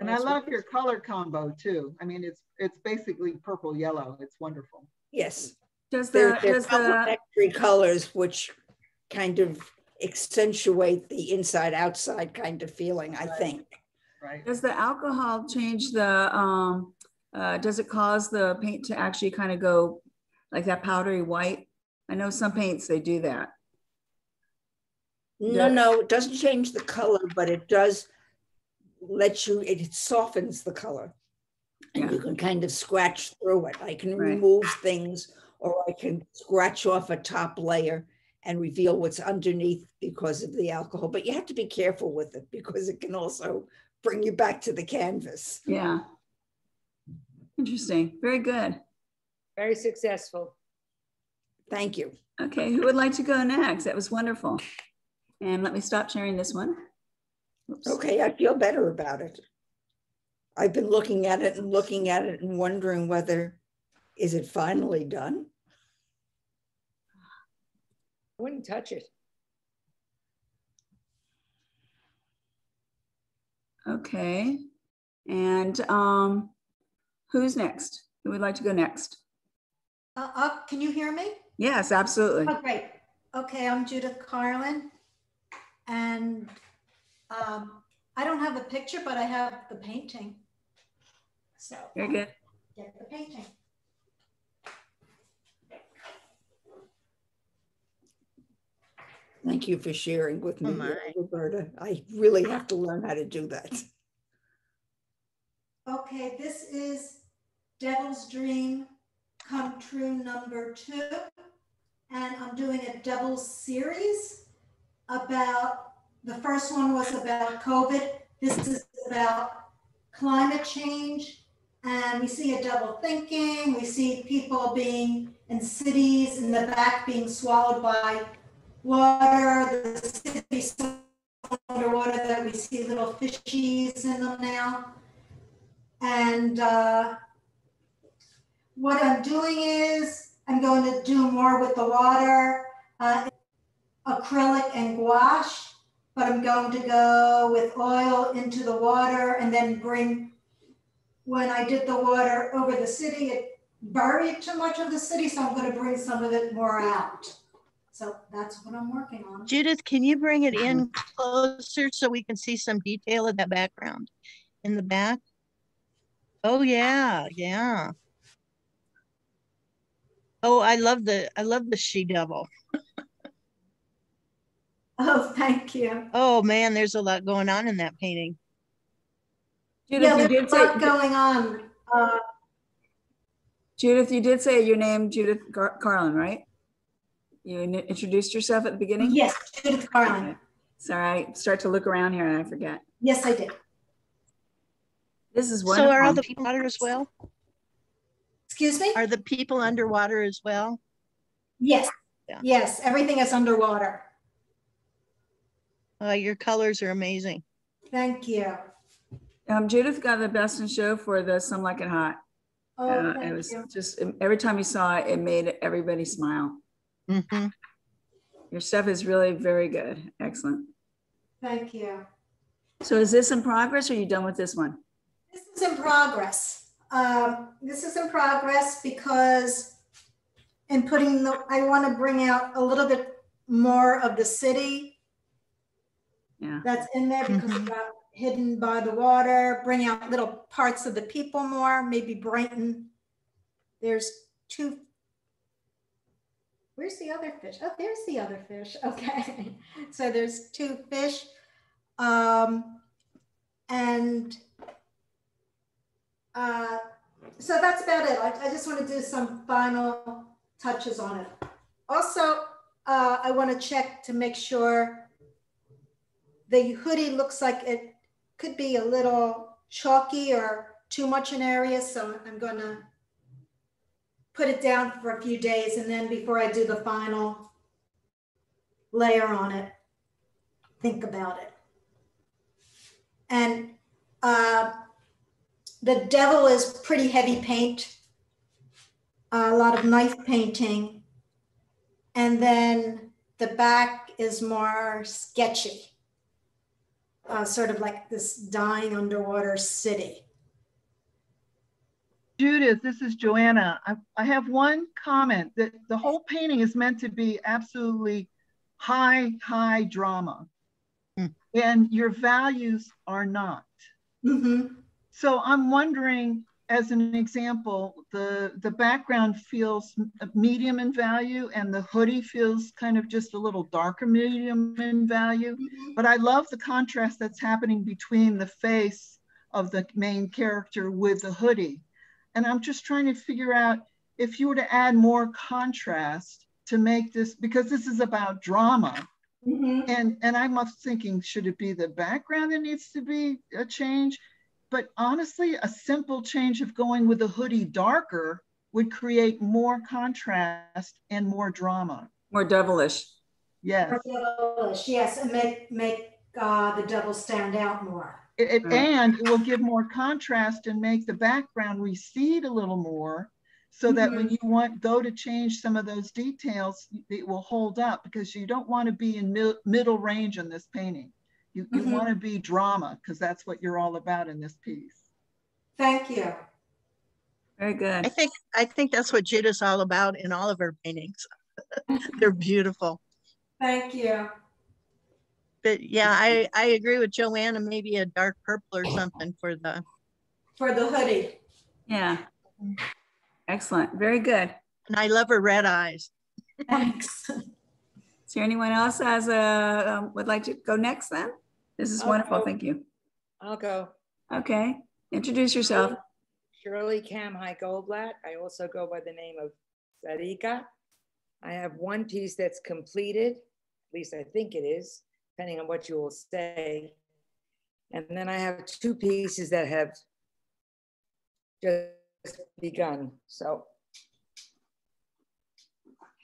And I love your color combo too. I mean, it's basically purple yellow. It's wonderful. Yes. They're complementary colors, which kind of accentuate the inside outside kind of feeling, I think. Right. Does the alcohol change the, does it cause the paint to actually kind of go like that powdery white? I know some paints, they do that. No, it doesn't change the color, but it does it softens the color. And you can kind of scratch through it. I can remove things, or I can scratch off a top layer and reveal what's underneath because of the alcohol. But you have to be careful with it because it can also bring you back to the canvas. Yeah. Interesting. Very good. Very successful. Thank you. Okay, who would like to go next? That was wonderful. And let me stop sharing this one. Oops. Okay, I feel better about it. I've been looking at it and wondering whether, is it finally done? I wouldn't touch it. Okay. And who's next? Who would like to go next? Can you hear me? Yes, absolutely. Oh, great. Okay, I'm Judith Carlin. And I don't have a picture, but I have the painting. So very good. Get the painting. Thank you for sharing with me, Roberta. I really have to learn how to do that. Okay, this is Devil's Dream Come True #2. And I'm doing a double series about, the first one was about COVID. This is about climate change. And we see a double thinking. We see people being in cities in the back being swallowed by water. The city's so underwater that we see little fishies in them now. And what I'm doing is I'm going to do more with the water, acrylic and gouache, but I'm going to go with oil into the water and then bring, when I did the water over the city, it buried too much of the city, so I'm going to bring some of it more out. So that's what I'm working on. Judith, can you bring it in closer so we can see some detail of that background in the back? Oh yeah, yeah. Oh, I love the she-devil. Oh, thank you. Oh man, there's a lot going on in that painting. Judith, yeah, there's a lot going on. Judith, you did say your name, Judith Carlin, right? You introduced yourself at the beginning? Yes, Judith Carlin. Okay. Sorry, I start to look around here and I forget. Yes, I did. This is wonderful. So are all the people underwater as well? Excuse me? Are the people underwater as well? Yes. Yeah. Yes, everything is underwater. Your colors are amazing. Thank you. Judith got the best in show for the Some Like It Hot. Oh, it was just, every time you saw it, it made everybody smile. Mm-hmm. Your stuff is really very good. Excellent. Thank you. So is this in progress or are you done with this one? This is in progress. This is in progress because in putting I want to bring out a little bit more of the city that's in there because it's got hidden by the water, bring out little parts of the people more, maybe brighten. There's two. Where's the other fish? Oh, there's the other fish. Okay. So there's 2 fish. So that's about it. I just want to do some final touches on it. Also, I want to check to make sure the hoodie looks like it could be a little chalky or too much in areas. So I'm going to put it down for a few days. And then before I do the final layer on it, think about it. And the devil is pretty heavy paint, a lot of knife painting. And then the back is more sketchy, sort of like this dying underwater city. Judith, this is Joanna. I have one comment that the whole painting is meant to be absolutely high drama. And your values are not. Mm-hmm. So I'm wondering, as an example, the background feels medium in value and the hoodie feels kind of just a little darker medium in value. Mm-hmm. But I love the contrast that's happening between the face of the main character with the hoodie. And I'm just trying to figure out if you were to add more contrast to make this, because this is about drama. Mm-hmm. And I'm thinking, should it be the background that needs to be a change? But honestly, a simple change of going with the hoodie darker would create more contrast and more drama. More devilish. Yes. More devilish, yes, and make the devil stand out more. And it will give more contrast and make the background recede a little more, so that when you go to change some of those details, it will hold up, because you don't want to be in middle range in this painting. You want to be drama, because that's what you're all about in this piece. Thank you. Very good. I think that's what Judith's all about in all of her paintings. They're beautiful. Thank you. But yeah, I agree with Joanna, maybe a dark purple or something for the hoodie. Yeah. Excellent. Very good. And I love her red eyes. Thanks. Is there anyone else would like to go next then? This is wonderful. Thank you. I'll go. Okay. Introduce yourself. Shirley Goldblatt. I also go by the name of Sarika. I have one piece that's completed, at least I think it is, depending on what you will say. And then I have two pieces that have just begun. So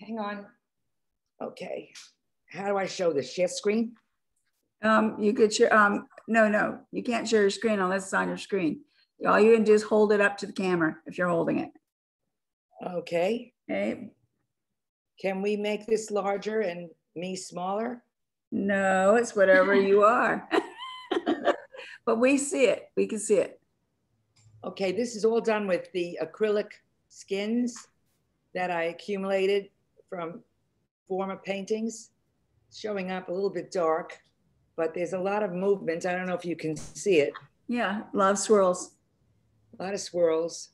hang on. Okay. How do I show this? Share screen? You could share, no, you can't share your screen unless it's on your screen. All you can do is hold it up to the camera if you're holding it. Okay. Okay. Can we make this larger and me smaller? No, it's whatever you are. But we see it. We can see it. Okay, this is all done with the acrylic skins that I accumulated from former paintings, showing up a little bit dark, but there's a lot of movement. I don't know if you can see it. Yeah, a lot of swirls. A lot of swirls.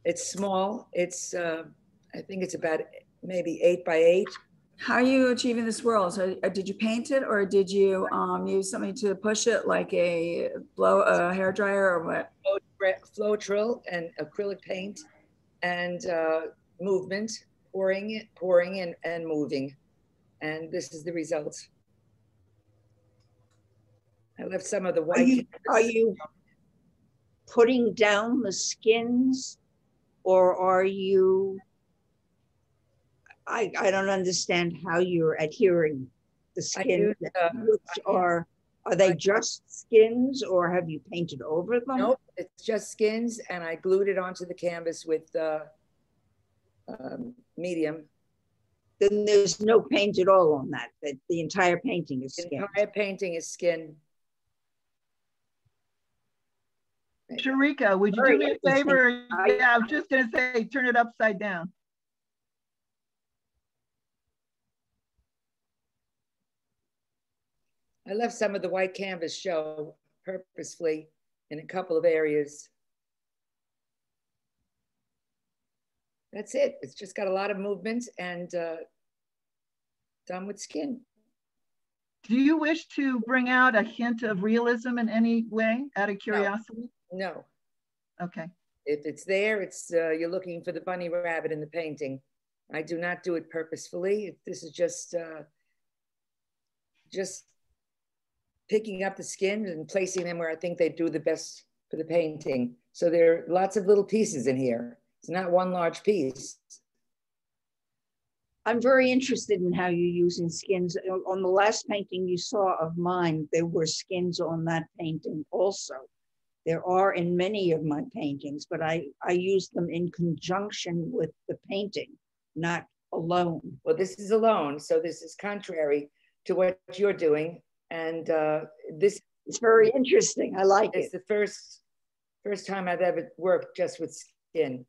It's small. It's, I think it's about maybe 8 by 8. How are you achieving the swirls? Did you paint it, or did you use something to push it, like a hair dryer or what? Floetrol and acrylic paint and movement, pouring and moving. And this is the result. I left some of the white. Are you putting down the skins, or are you, I don't understand how you're adhering the skins, are they just skins, or have you painted over them? Nope, it's just skins, and I glued it onto the canvas with medium. Then there's no paint at all on that. The entire painting is skin. The entire painting is skin. Sarika, would you do me a favor? Yeah, I was just going to say, turn it upside down. I left some of the white canvas show purposefully in a couple of areas. That's it. It's just got a lot of movement and done with skin. Do you wish to bring out a hint of realism in any way, out of curiosity? No. Okay. If it's there, it's you're looking for the bunny rabbit in the painting, I do not do it purposefully. This is just picking up the skins and placing them where I think they do the best for the painting. So there are lots of little pieces in here. It's not one large piece. I'm very interested in how you're using skins. On the last painting you saw of mine, there were skins on that painting also. There are in many of my paintings, but I use them in conjunction with the painting, not alone. Well, this is alone, so this is contrary to what you're doing. And this is very interesting. I like it. It's the first time I've ever worked just with skin.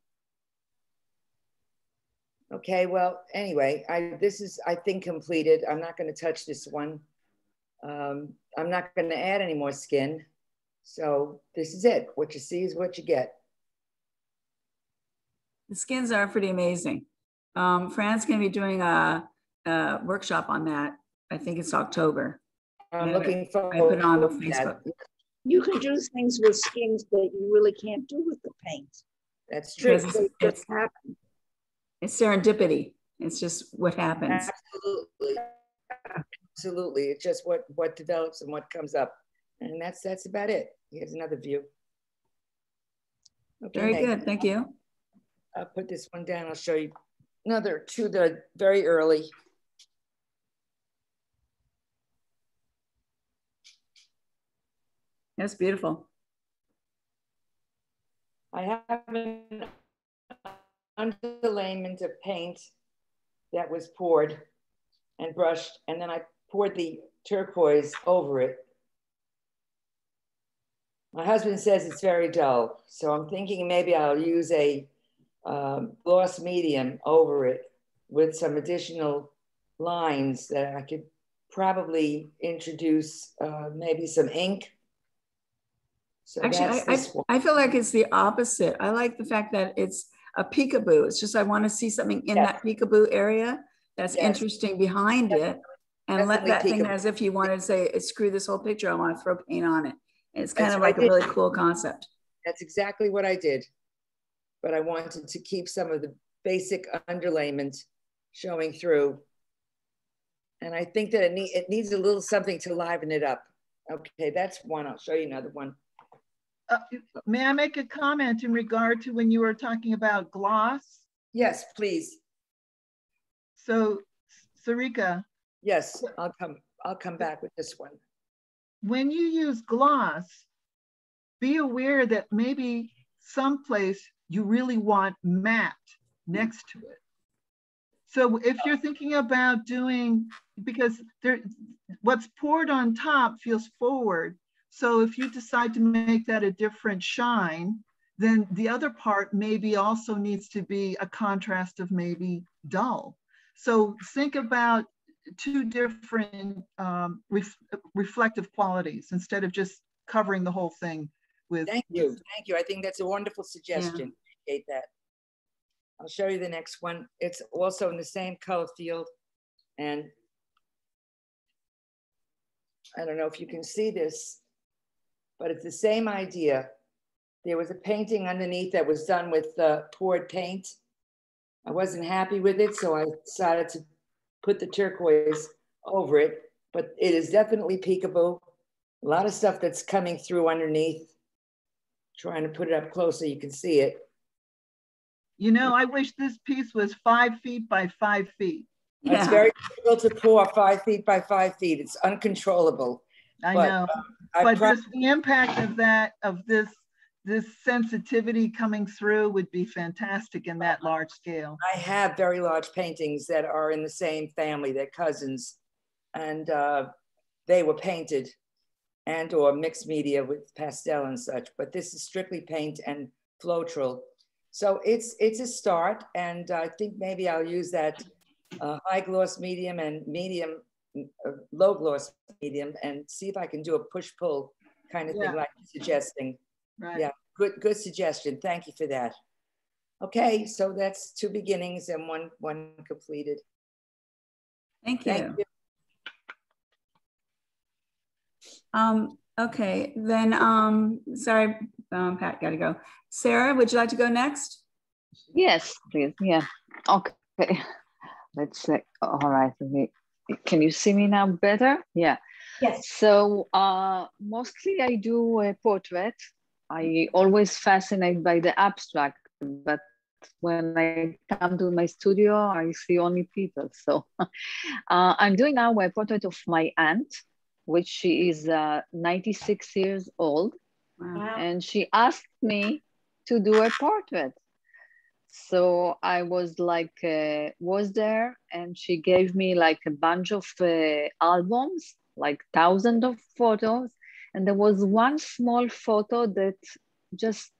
Okay, well, anyway, this is, I think, completed. I'm not going to touch this one. I'm not going to add any more skin. So this is it. What you see is what you get. The skins are pretty amazing. Fran's going to be doing a workshop on that. I think it's October. I'm looking forward. I put it on the Facebook. You can do things with skins that you really can't do with the paint. That's true. It's happened. It's serendipity. It's just what happens. Absolutely. Absolutely. It's just what develops and what comes up. And that's about it. Here's another view. Okay, very good. Thank you. I'll put this one down. I'll show you another two that are very early. That's beautiful. I have an underlayment of paint that was poured and brushed, and then I poured the turquoise over it. My husband says it's very dull, so I'm thinking maybe I'll use a gloss medium over it with some additional lines that I could probably introduce maybe some ink. So actually, I feel like it's the opposite. I like the fact that it's a peekaboo. It's just I want to see something in that peekaboo area that's interesting behind it, and let that thing, as if you wanted to say, screw this whole picture, I want to throw paint on it. And it's kind of like a really cool concept. That's exactly what I did. But I wanted to keep some of the basic underlayment showing through. And I think that it needs a little something to liven it up. Okay, that's one. I'll show you another one. May I make a comment in regard to when you were talking about gloss? Yes, please. So, Sarika. Yes, I'll come back with this one. When you use gloss, be aware that maybe someplace you really want matte next to it. So if you're thinking about doing, because what's poured on top feels forward. So if you decide to make that a different shine, then the other part maybe also needs to be a contrast of maybe dull. So think about two different reflective qualities instead of just covering the whole thing with. Thank you. I think that's a wonderful suggestion. Yeah. Appreciate that. I'll show you the next one. It's also in the same color field, and I don't know if you can see this, but it's the same idea. There was a painting underneath that was done with poured paint. I wasn't happy with it, so I decided to put the turquoise over it, but it is definitely peekaboo. A lot of stuff that's coming through underneath. Trying to put it up close so you can see it. You know, I wish this piece was 5 feet by 5 feet. Yeah. It's very difficult to pour 5 feet by 5 feet. It's uncontrollable. I know, but just the impact of this sensitivity coming through would be fantastic in that large scale. I have very large paintings that are in the same family, they're cousins, and they were painted and or mixed media with pastel and such, but this is strictly paint and floetrol. So it's a start, and I think maybe I'll use that high gloss medium and medium, low gloss medium, and see if I can do a push-pull kind of thing like you're suggesting. Right. Yeah, good suggestion. Thank you for that. Okay, so that's 2 beginnings and one completed. Thank you. Okay, then, sorry, Pat, gotta go. Sara, would you like to go next? Yes, please, yeah. Okay, Okay, let's say, all right, can you see me now better? Yeah. Yes. So mostly I do a portrait. I always fascinated by the abstract, but when I come to my studio, I see only people. So I'm doing now a portrait of my aunt, which she is 96 years old. Wow. And she asked me to do a portrait. So I was like, was there, and she gave me like a bunch of albums, like thousands of photos. And there was one small photo that just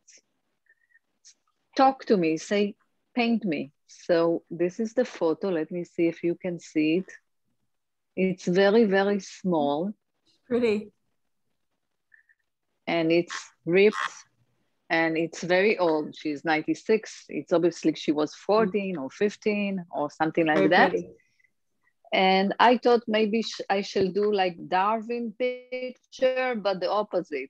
talked to me, say, paint me. So this is the photo. Let me see if you can see it. It's very, very small. Pretty. And it's ripped. And it's very old. She's 96. It's obviously she was 14 or 15 or something like that. Pretty. And I thought maybe I shall do like Darwin picture, but the opposite.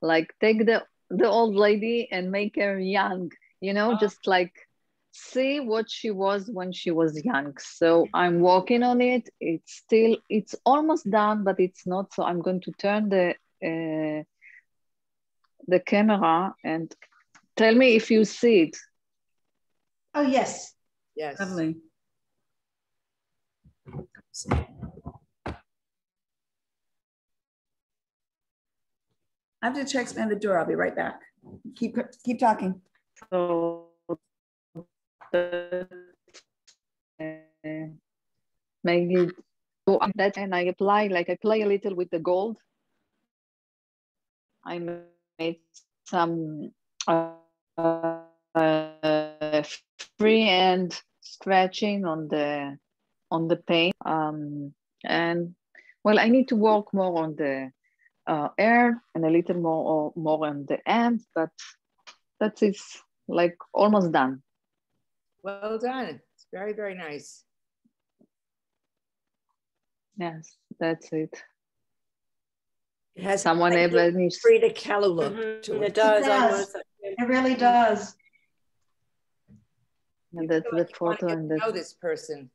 Like take the old lady and make her young, you know, just like see what she was when she was young. So I'm working on it. It's almost done, but it's not. So I'm going to turn the camera and tell me if you see it. Oh, yes. Yes. Lovely. I have to check expand the door. I'll be right back. Keep talking. So maybe that, and I apply a little with the gold. I made some freehand scratching on the paint, and well, I need to work more on the air and a little more on the end, but that is like almost done. Well done. It's very, very nice. Yes, that's it. It has Someone like ever the needs Frida Kahlo look to it. It does. It really does. And that's the photo. And know this person,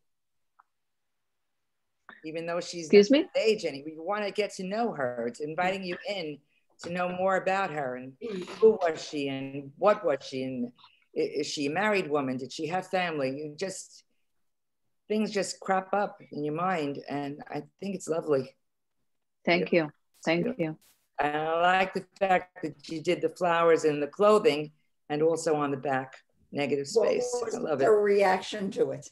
even though she's Excuse not me? age anymore. You want to get to know her. It's inviting you in to know more about her and who was she and what was she and is she a married woman? Did she have family? Things just crop up in your mind, and I think it's lovely. Thank you. Thank you. And I like the fact that you did the flowers and the clothing and also on the back, negative space. What was I love her it. reaction to it?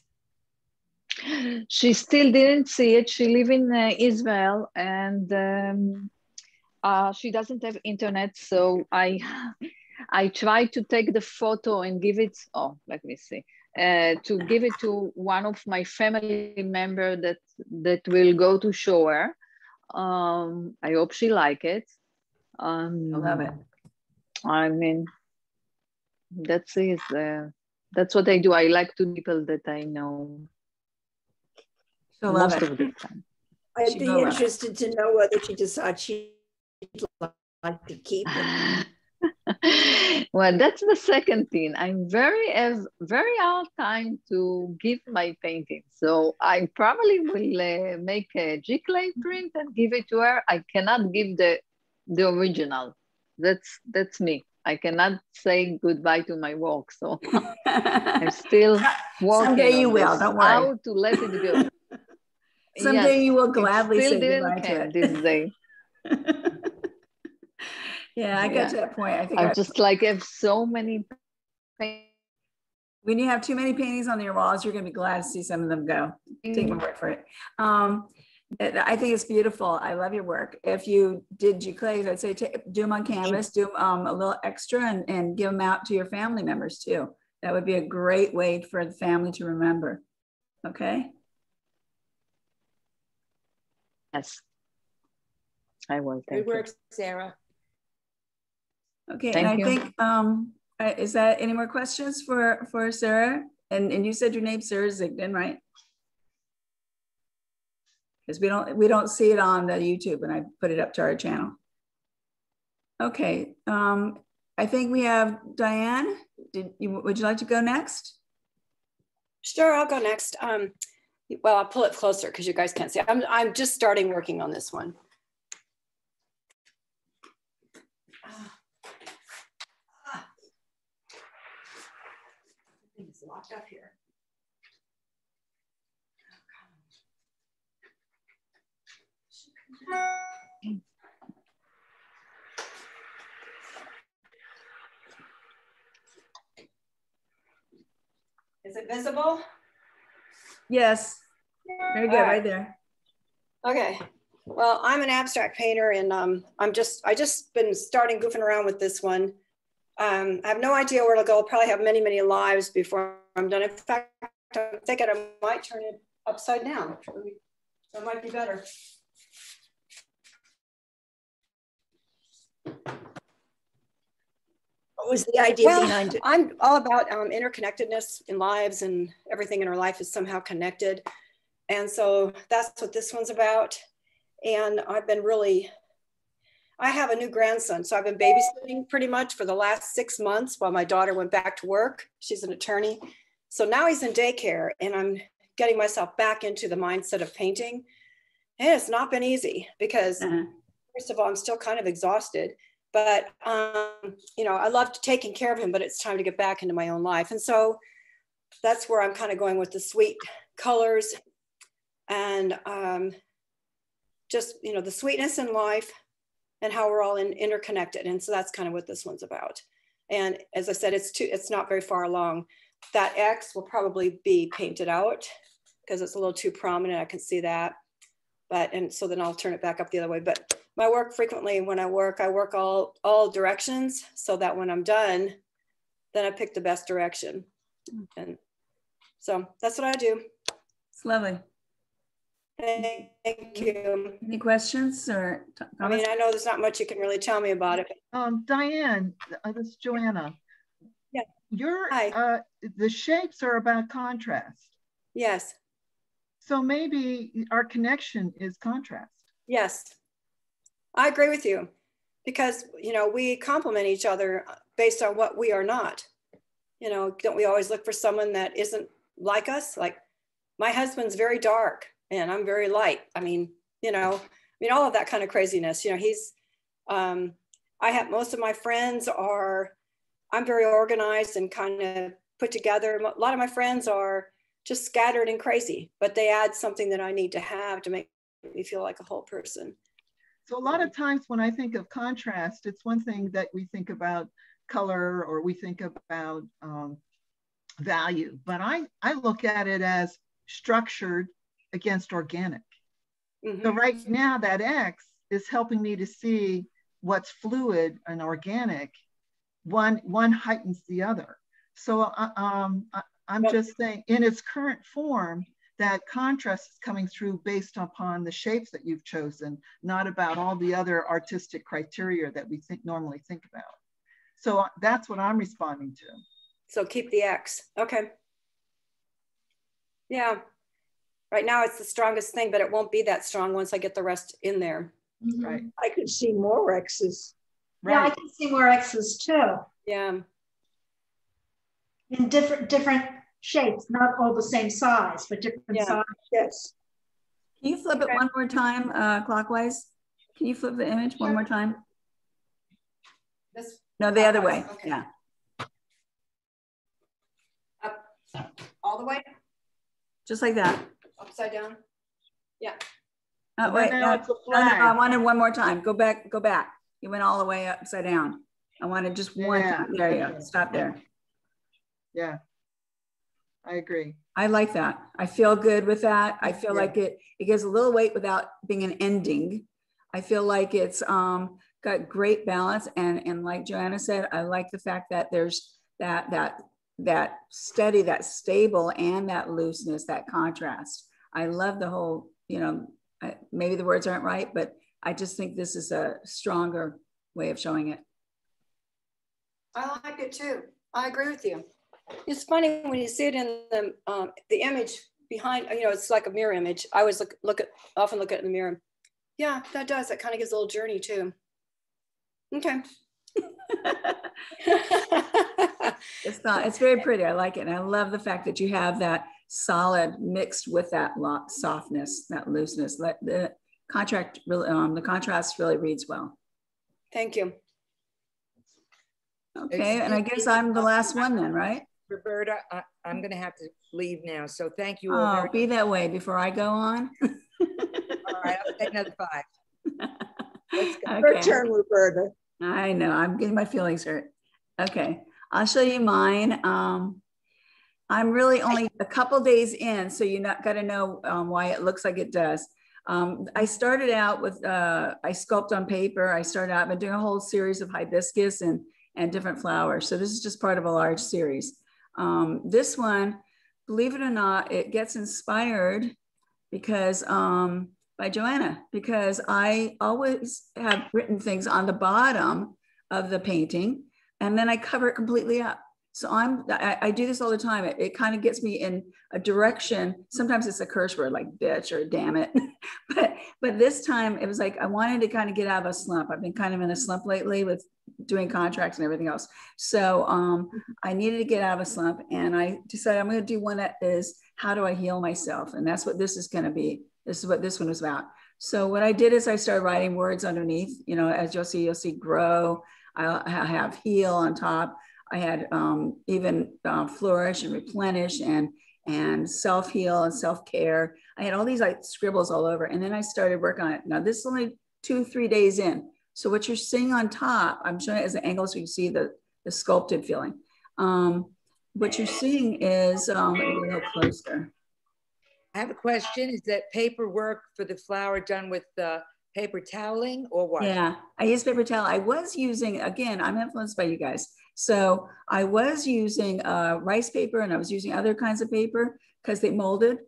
She still didn't see it. She lives in Israel, and she doesn't have internet. So I tried to take the photo and give it. Oh, let me see. To give it to one of my family members that will go to show her. I hope she like it. I love it. I mean, that's it. That's what I do. I like to people that I know. She'll love most it. of the time. I'd be interested to know whether she decides she'd like to keep it. Well, that's the second thing. I'm very hard time to give my painting. So I probably will make a G-clay print and give it to her. I cannot give the original. That's me. I cannot say goodbye to my work. So I'm still working. Someday you will. Don't worry. How to let it go. Someday yes, you will gladly say goodbye to it. This day. Yeah, I got to that point. I think I just like have so many paintings. When you have too many paintings on your walls, you're going to be glad to see some of them go. Take my word for it. I think it's beautiful. I love your work. If you did G-clays, I'd say do them on canvas, do a little extra and give them out to your family members too. That would be a great way for the family to remember. Okay? Yes, I will. Good work, Sarah. Okay, Thank and you. I think, is that any more questions for Sarah? And you said your name's Sarah Zigdon, right? Because we don't see it on the YouTube when I put it up to our channel. Okay, I think we have Diane. Would you like to go next? Sure, I'll go next. Well, I'll pull it closer because you guys can't see. I'm just starting working on this one. It's locked up here. Is it visible? Yes. Very good, right there. Okay. Well, I'm an abstract painter, and I just been starting goofing around with this one. I have no idea where it'll go. I'll probably have many, many lives before I'm done. In fact, I'm thinking I might turn it upside down. That might be better. What was the idea behind it? I'm all about interconnectedness in lives, and everything in our life is somehow connected. And so that's what this one's about. And I have a new grandson. So I've been babysitting pretty much for the last 6 months while my daughter went back to work. She's an attorney. So now he's in daycare, and I'm getting myself back into the mindset of painting. And it's not been easy because first of all, I'm still kind of exhausted, but you know, I loved taking care of him, but it's time to get back into my own life. And so that's where I'm kind of going with the sweet colors and just, you know, the sweetness in life and how we're all interconnected. And so that's kind of what this one's about. And as I said, it's not very far along. That X will probably be painted out because it's a little too prominent. I can see that. And so then I'll turn it back up the other way. But my work frequently, when I work all directions so that when I'm done, then I pick the best direction. And so that's what I do. It's lovely. Thank you. Any questions or comments? I mean, I know there's not much you can really tell me about it. Diane, this is Joanna. Yeah. Hi. The shapes are about contrast. Yes. So maybe our connection is contrast. Yes, I agree with you because, you know, we complement each other based on what we are not. You know, don't we always look for someone that isn't like us? Like my husband's very dark and I'm very light. I mean, you know, all of that kind of craziness, you know, I have most of my friends I'm very organized and kind of put together. A lot of my friends are just scattered and crazy, but they add something that I need to have to make me feel like a whole person. So a lot of times when I think of contrast, it's one thing that we think about color or we think about value, but I look at it as structured against organic. Mm-hmm. So right now that X is helping me to see what's fluid and organic. One heightens the other. So I'm just saying in its current form, that contrast is coming through based upon the shapes that you've chosen, not about all the other artistic criteria that we normally think about. So that's what I'm responding to. So keep the X. Okay. Yeah. Right now it's the strongest thing, but it won't be that strong once I get the rest in there. Mm-hmm. Right. I could see more X's. Right. Yeah, I can see more X's too. Yeah. In different shapes, not all the same size, but different size. Yes. Can you flip it one more time clockwise? Can you flip the image one more time? No, the other way. Okay. Yeah. Up, all the way? Just like that. Upside down? Yeah. Oh, wait, no, I wanted one more time. Go back. You went all the way upside down. I wanted just one time. There you go. Stop there. Yeah, I agree. I like that. I feel good with that. I feel like it gives a little weight without being an ending. I feel like it's got great balance. And like Joanna said, I like the fact that there's that steady, that stable, and that looseness, that contrast. I love the whole, you know, maybe the words aren't right, but I just think this is a stronger way of showing it. I like it too. I agree with you. It's funny when you see it in the image behind, you know, it's like a mirror image. I always often look at it in the mirror. Yeah, that does. That kind of gives a little journey too. Okay. Just It's very pretty. I like it. And I love the fact that you have that solid mixed with that softness, that looseness. The contrast really reads well. Thank you. Okay, and I guess I'm the last one then, right? Roberta, I'm going to have to leave now. So thank you Oh, all be that way before I go on. All right, I'll take another 5. Let's go. Okay. Your turn, Roberta. I know, I'm getting my feelings hurt. Okay, I'll show you mine. I'm really only a couple days in, so you're not gonna know why it looks like it does. I started out with, I sculpt on paper. I started out, I've been doing a whole series of hibiscus and different flowers. So this is just part of a large series. This one, believe it or not, it gets inspired because by Joanna, because I always have written things on the bottom of the painting and then I cover it completely up. So I do this all the time. It kind of gets me in a direction. Sometimes it's a curse word like bitch or damn it. but this time it was like, I wanted to kind of get out of a slump. I've been kind of in a slump lately with doing contracts and everything else. So I needed to get out of a slump and I decided I'm going to do one that is, how do I heal myself? And that's what this is going to be. This is what this one was about. So what I did is I started writing words underneath, you know, as you'll see grow. I have heal on top. I had even flourish and replenish and self-heal and self-care. I had all these like scribbles all over. And then I started working on it. Now this is only 2-3 days in. So what you're seeing on top, I'm showing it as an angle so you can see the sculpted feeling. What you're seeing is, let me get a little closer. I have a question. Is that paperwork for the flower done with paper toweling or what? Yeah, I use paper towel. I was using, again, I'm influenced by you guys. So I was using rice paper and I was using other kinds of paper because they molded.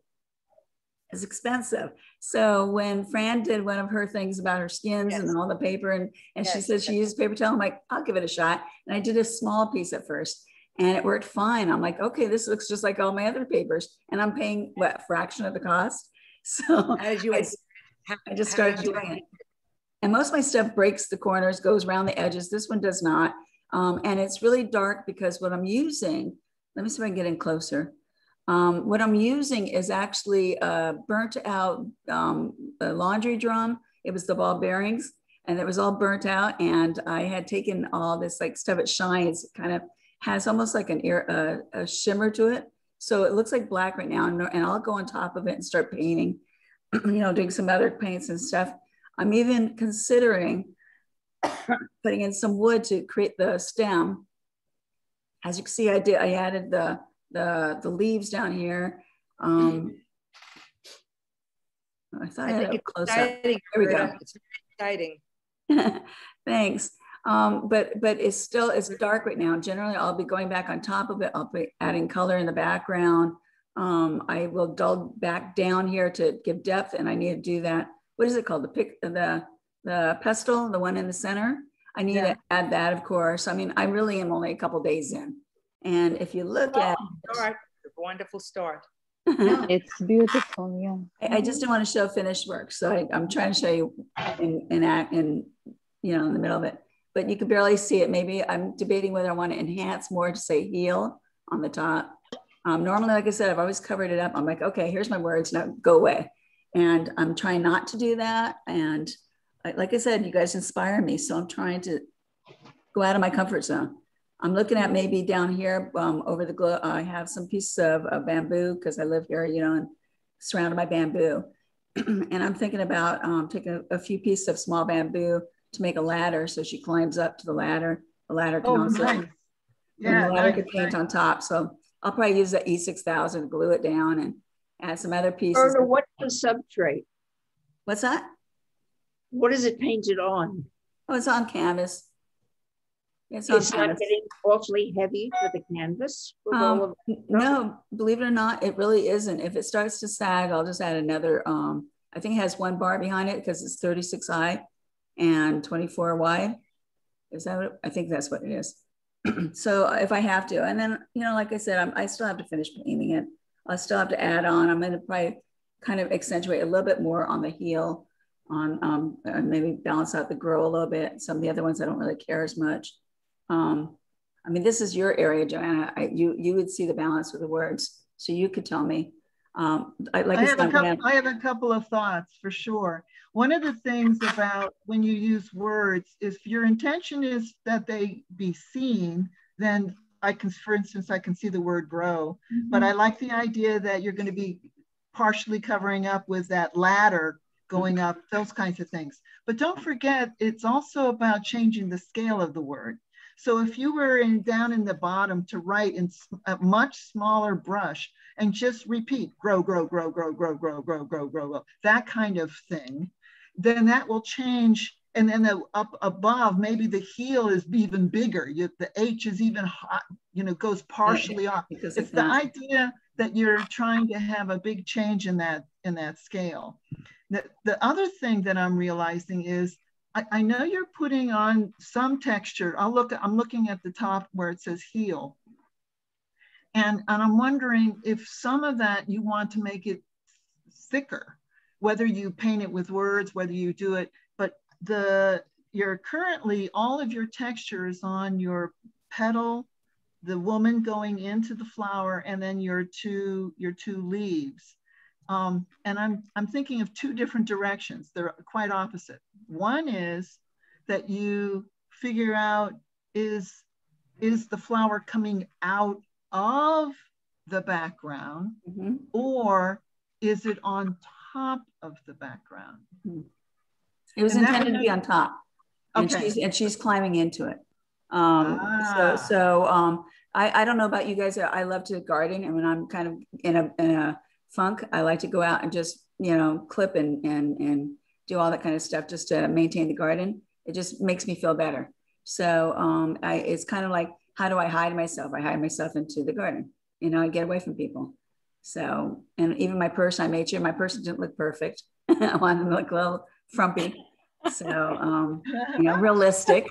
It's expensive. So when Fran did one of her things about her skins and all the paper and she said she used paper towel, I'm like, I'll give it a shot. And I did a small piece at first and it worked fine. I'm like, okay, this looks just like all my other papers and I'm paying what, a fraction of the cost. So I just started doing it. And most of my stuff breaks the corners, goes around the edges. This one does not. And it's really dark because what I'm using, let me see if I can get in closer. What I'm using is actually burnt out a laundry drum. It was the ball bearings and it was all burnt out. And I had taken all this like stuff, it shines, it kind of has almost like a shimmer to it. So it looks like black right now. And I'll go on top of it and start painting, you know, doing some other paints and stuff. I'm even considering putting in some wood to create the stem. As you can see, I added the leaves down here. I thought I had it close up. There we go. It's very exciting. Thanks. But it's dark right now. Generally, I'll be going back on top of it. I'll be adding color in the background. I will dull back down here to give depth, and I need to do that. What is it called? The pestle, the one in the center. I need to add that, of course. I mean, I really am only a couple days in. And if you look at a wonderful start. It's beautiful, yeah. I just don't want to show finished work. So I'm trying to show you in you know, in the middle of it, but you can barely see it. Maybe I'm debating whether I want to enhance more to say heal on the top. Normally, like I said, I've always covered it up. I'm like, okay, here's my words, now go away. And I'm trying not to do that. And like I said, you guys inspire me. So I'm trying to go out of my comfort zone. I'm looking at maybe down here over the glow. I have some pieces of bamboo because I live here, you know, and surrounded by bamboo. And I'm thinking about taking a few pieces of small bamboo to make a ladder. So she climbs up to the ladder. The ladder can also, nice. Yeah, the ladder could paint on top. So I'll probably use the E6000 to glue it down and add some other pieces. Or what's the substrate? What's that? What is it painted on? Oh, it's on canvas. It's not getting awfully heavy for the canvas? No, believe it or not, it really isn't. If it starts to sag, I'll just add another, I think it has one bar behind it because it's 36 high and 24 wide. Is that what, I think that's what it is. So if I have to, and then, you know, like I said, I still have to finish painting it. I still have to add on. I'm going to probably kind of accentuate a little bit more on the heel, on maybe balance out the grow a little bit. Some of the other ones I don't really care as much. I mean, this is your area, Joanna. You would see the balance with the words. So you could tell me. I have a couple of thoughts for sure. One of the things about when you use words is if your intention is that they be seen, then for instance, I can see the word grow, but I like the idea that you're going to be partially covering up with that ladder going up, those kinds of things. But don't forget, it's also about changing the scale of the word. So if you were down in the bottom to write in a much smaller brush and just repeat, grow, grow, grow, grow, grow, grow, grow, grow, grow, grow, that kind of thing, then that will change. And then up above, maybe the heel is even bigger. The H is even hot, goes partially off. It's the idea that you're trying to have a big change in that scale. The other thing that I'm realizing is I know you're putting on some texture. I'm looking at the top where it says heel. And I'm wondering if some of that you want to make it thicker, whether you paint it with words, whether you do it, but you're currently, all of your texture is on your petal, the woman going into the flower, and then your two leaves. And I'm thinking of two different directions. They're quite opposite. One is that you figure out, is the flower coming out of the background, or is it on top of the background? It was intended to be on top, and she's climbing into it. I don't know about you guys. I love to garden, and when I'm kind of in a funk, I like to go out and just clip and do all that kind of stuff just to maintain the garden. It just makes me feel better. So it's kind of like, how do I hide myself? I hide myself into the garden. I get away from people. So, and even my purse, I made sure my purse didn't look perfect. I wanted to look a little frumpy. So, realistic.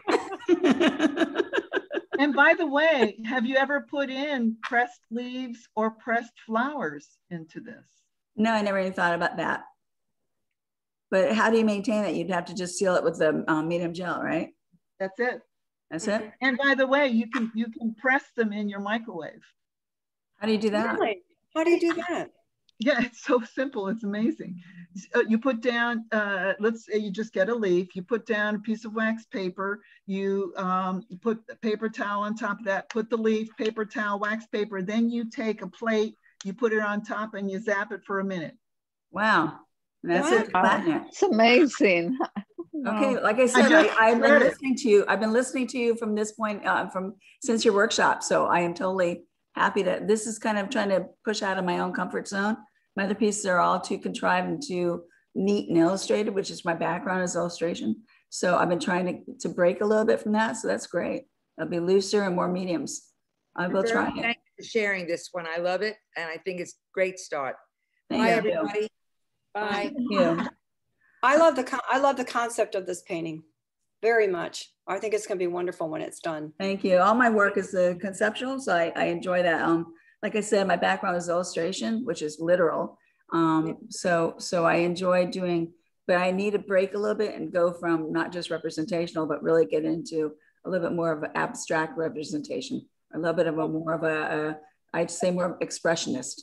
And by the way, have you ever put in pressed leaves or pressed flowers into this? No, I never even thought about that. But how do you maintain that? You'd have to just seal it with the medium gel, right? That's it. That's it. And by the way, you can press them in your microwave. How do you do that? Really? How do you do that? Yeah, it's so simple. It's amazing. You put down, let's say you just get a leaf. You put down a piece of wax paper. You put a paper towel on top of that. Put the leaf, paper towel, wax paper. Then you take a plate. You put it on top and you zap it for a minute. Wow, that's it. Platinum. It's amazing. Okay, like I said, I've been listening to you. I've been listening to you from this point since your workshop. So I am totally happy that this is kind of trying to push out of my own comfort zone. My other pieces are all too contrived and too neat and illustrated, which is my background is illustration. So I've been trying to break a little bit from that. So that's great. It'll be looser and more mediums. I will try it. Thank you for sharing this one. I love it. And I think it's a great start. Thank Bye, you. everybody. Bye. Thank you. I love the concept of this painting very much. I think it's going to be wonderful when it's done. Thank you. All my work is conceptual, so I enjoy that. Like I said, my background is illustration, which is literal. So I enjoy doing, but I need to break a little bit and go from not just representational, but really get into a little bit more of an abstract representation, a little bit of I'd say more expressionist.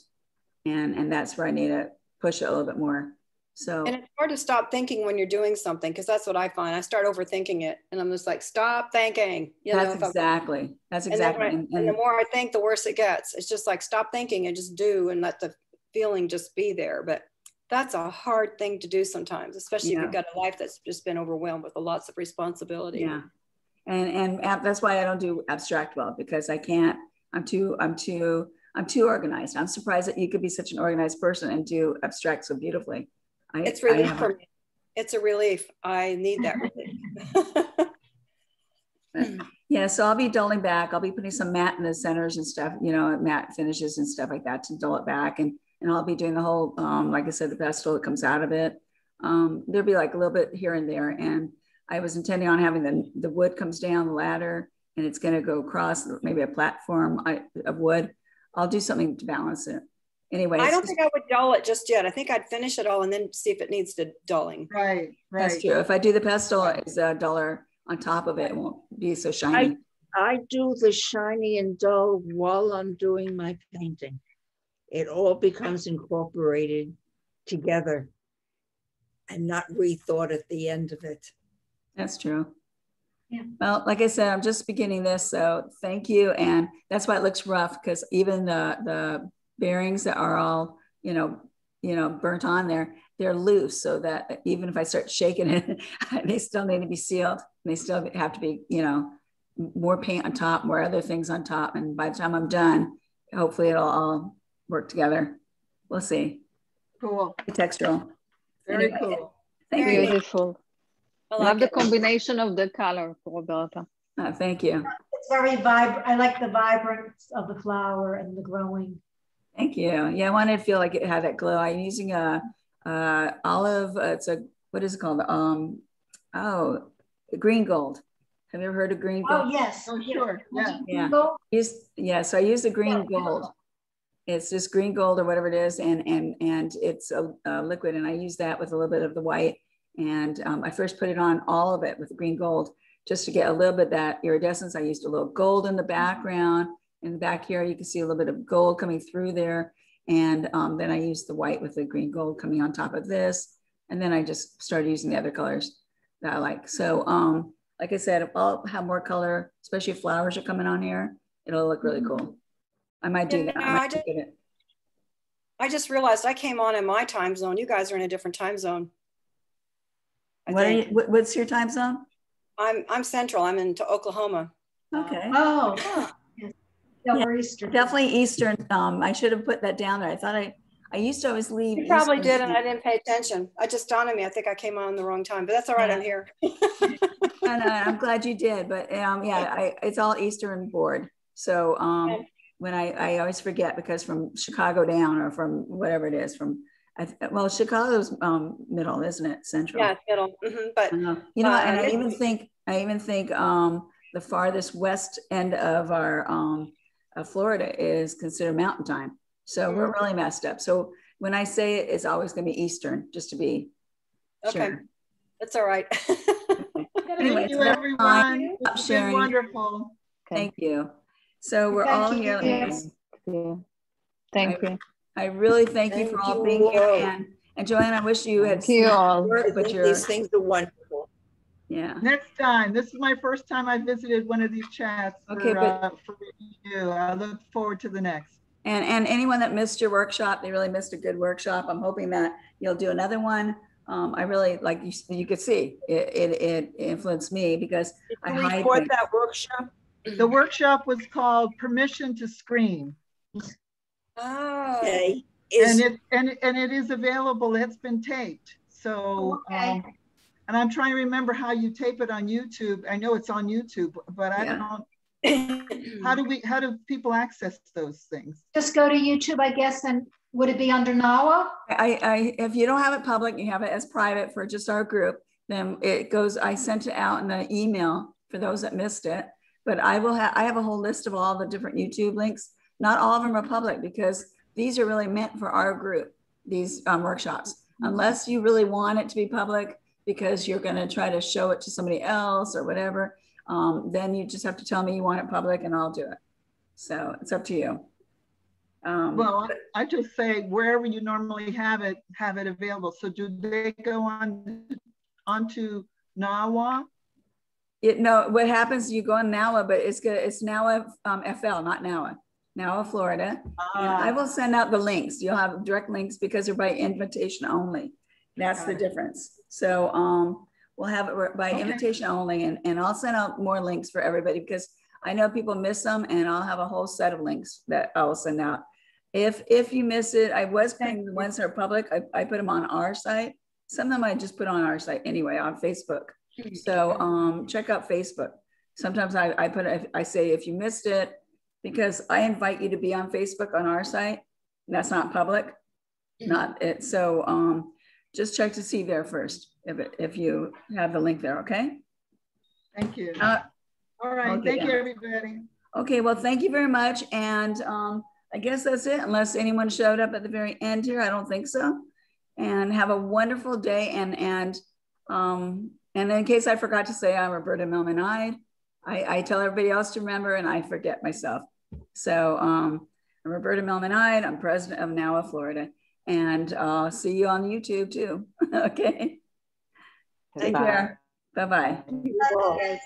And that's where I need to push it a little bit more. So, and it's hard to stop thinking when you're doing something, because that's what I find. I start overthinking it and I'm just like, stop thinking. That's exactly. And the more I think, the worse it gets. It's just like, stop thinking and just do and let the feeling just be there. But that's a hard thing to do sometimes, especially if you've got a life that's just been overwhelmed with lots of responsibility. Yeah. And that's why I don't do abstract well, because I can't, I'm too organized. I'm surprised that you could be such an organized person and do abstract so beautifully. It's relief for me. It's a relief. I need that relief. Yeah, so I'll be dulling back. I'll be putting some matte in the centers and stuff, matte finishes and stuff like that to dull it back. And I'll be doing the whole, like I said, the pestle that comes out of it. There'll be like a little bit here and there. And I was intending on having the wood comes down the ladder and it's going to go across maybe a platform of wood. I'll do something to balance it. Anyway, I don't think I would dull it just yet. I think I'd finish it all and then see if it needs to dulling. Right. That's true. If I do the pestle, it's duller on top of it. It won't be so shiny. I do the shiny and dull while I'm doing my painting. It all becomes incorporated together and not rethought at the end of it. That's true. Yeah. Well, like I said, I'm just beginning this, so thank you. And that's why it looks rough, because even the bearings that are all, burnt on there, they're loose, so that even if I start shaking it, they still need to be sealed. They still have to be, more paint on top, more other things on top. And by the time I'm done, hopefully it'll all work together. We'll see. Cool. Textural. Very Anyway, cool. Thank you. Beautiful. I Love like the it. combination of the color, Roberta. Thank you. It's very vibrant. I like the vibrance of the flower and the growing. Thank you. Yeah, I wanted to feel like it had that glow. I'm using a olive. What is it called? Green gold. Have you ever heard of green gold? Oh, yes. Oh, sure. Yeah. Yeah. So I use the green gold. It's just green gold or whatever it is, and it's a liquid, and I use that with a little bit of the white. And I first put it on all of it with the green gold just to get a little bit of that iridescence. I used a little gold in the background. In the back here, you can see a little bit of gold coming through there. And then I used the white with the green gold coming on top of this. And then I just started using the other colors that I like. So like I said, if I'll have more color, especially if flowers are coming on here, it'll look really cool. I might do that. I just realized I came on in my time zone. You guys are in a different time zone. What's your time zone? I'm central. I'm into Oklahoma. Okay. Oh, yeah, Eastern. Definitely Eastern. I should have put that down there. I thought I used to always leave. You probably did, and I didn't pay attention. I just dawned on me. I think I came on the wrong time, but that's all right. I'm here. I'm glad you did. But it's all Eastern board. So when I always forget, because from Chicago down, or from whatever it is, Chicago's middle, isn't it? Central. Yeah, it's middle. But and I even think the farthest west end of our Florida is considered mountain time. So we're really messed up. So when I say it, it's always going to be Eastern, just to be sure. That's all right. Anyway, thank you, everyone. It's been wonderful. Thank you. So we're all here. Thank you. I really thank you for all being here. And Joanna, I wish you had seen work, but these things are wonderful. Yeah. Next time. This is my first time I visited one of these chats for you. I look forward to the next. And anyone that missed your workshop, they really missed a good workshop. I'm hoping that you'll do another one. I really, like you could see, it influenced me, because I hide things. That workshop. The workshop was called Permission to Scream. Oh. Okay. And it is available. It's been taped. So and I'm trying to remember how you tape it on YouTube. I know it's on YouTube, but I don't. How do people access those things? Just go to YouTube, I guess, and would it be under NAWA? If you don't have it public, you have it as private for just our group, then it goes, I sent it out in the email for those that missed it. But I have a whole list of all the different YouTube links. Not all of them are public, because these are really meant for our group, these workshops. Unless you really want it to be public because you're going to try to show it to somebody else or whatever, then you just have to tell me you want it public and I'll do it. So it's up to you. Well, I just say wherever you normally have it available. So do they go onto NAWA? No, what happens, you go on NAWA, but it's good. It's NAWA FL, not NAWA. NAWA, Florida. And I will send out the links. You'll have direct links because they're by invitation only. That's the difference. So we'll have it by invitation only, and I'll send out more links for everybody, because I know people miss them, and I'll have a whole set of links that I will send out. If you miss it, I was putting the ones that are public, I put them on our site. Some of them I just put on our site anyway, on Facebook. So check out Facebook. Sometimes I say, if you missed it, because I invite you to be on Facebook on our site. That's not public, not it. So just check to see there first if you have the link there. Okay. Thank you. All right. Thank you, everybody. Okay. Well, thank you very much. And I guess that's it, unless anyone showed up at the very end here. I don't think so. And have a wonderful day. And in case I forgot to say, I'm Roberta Millman-Ide. I tell everybody else to remember and I forget myself. So I'm Roberta Millman-Ide. I'm president of Nawafl, Florida. And I'll see you on YouTube too. Okay. Take care. Bye-bye. Bye.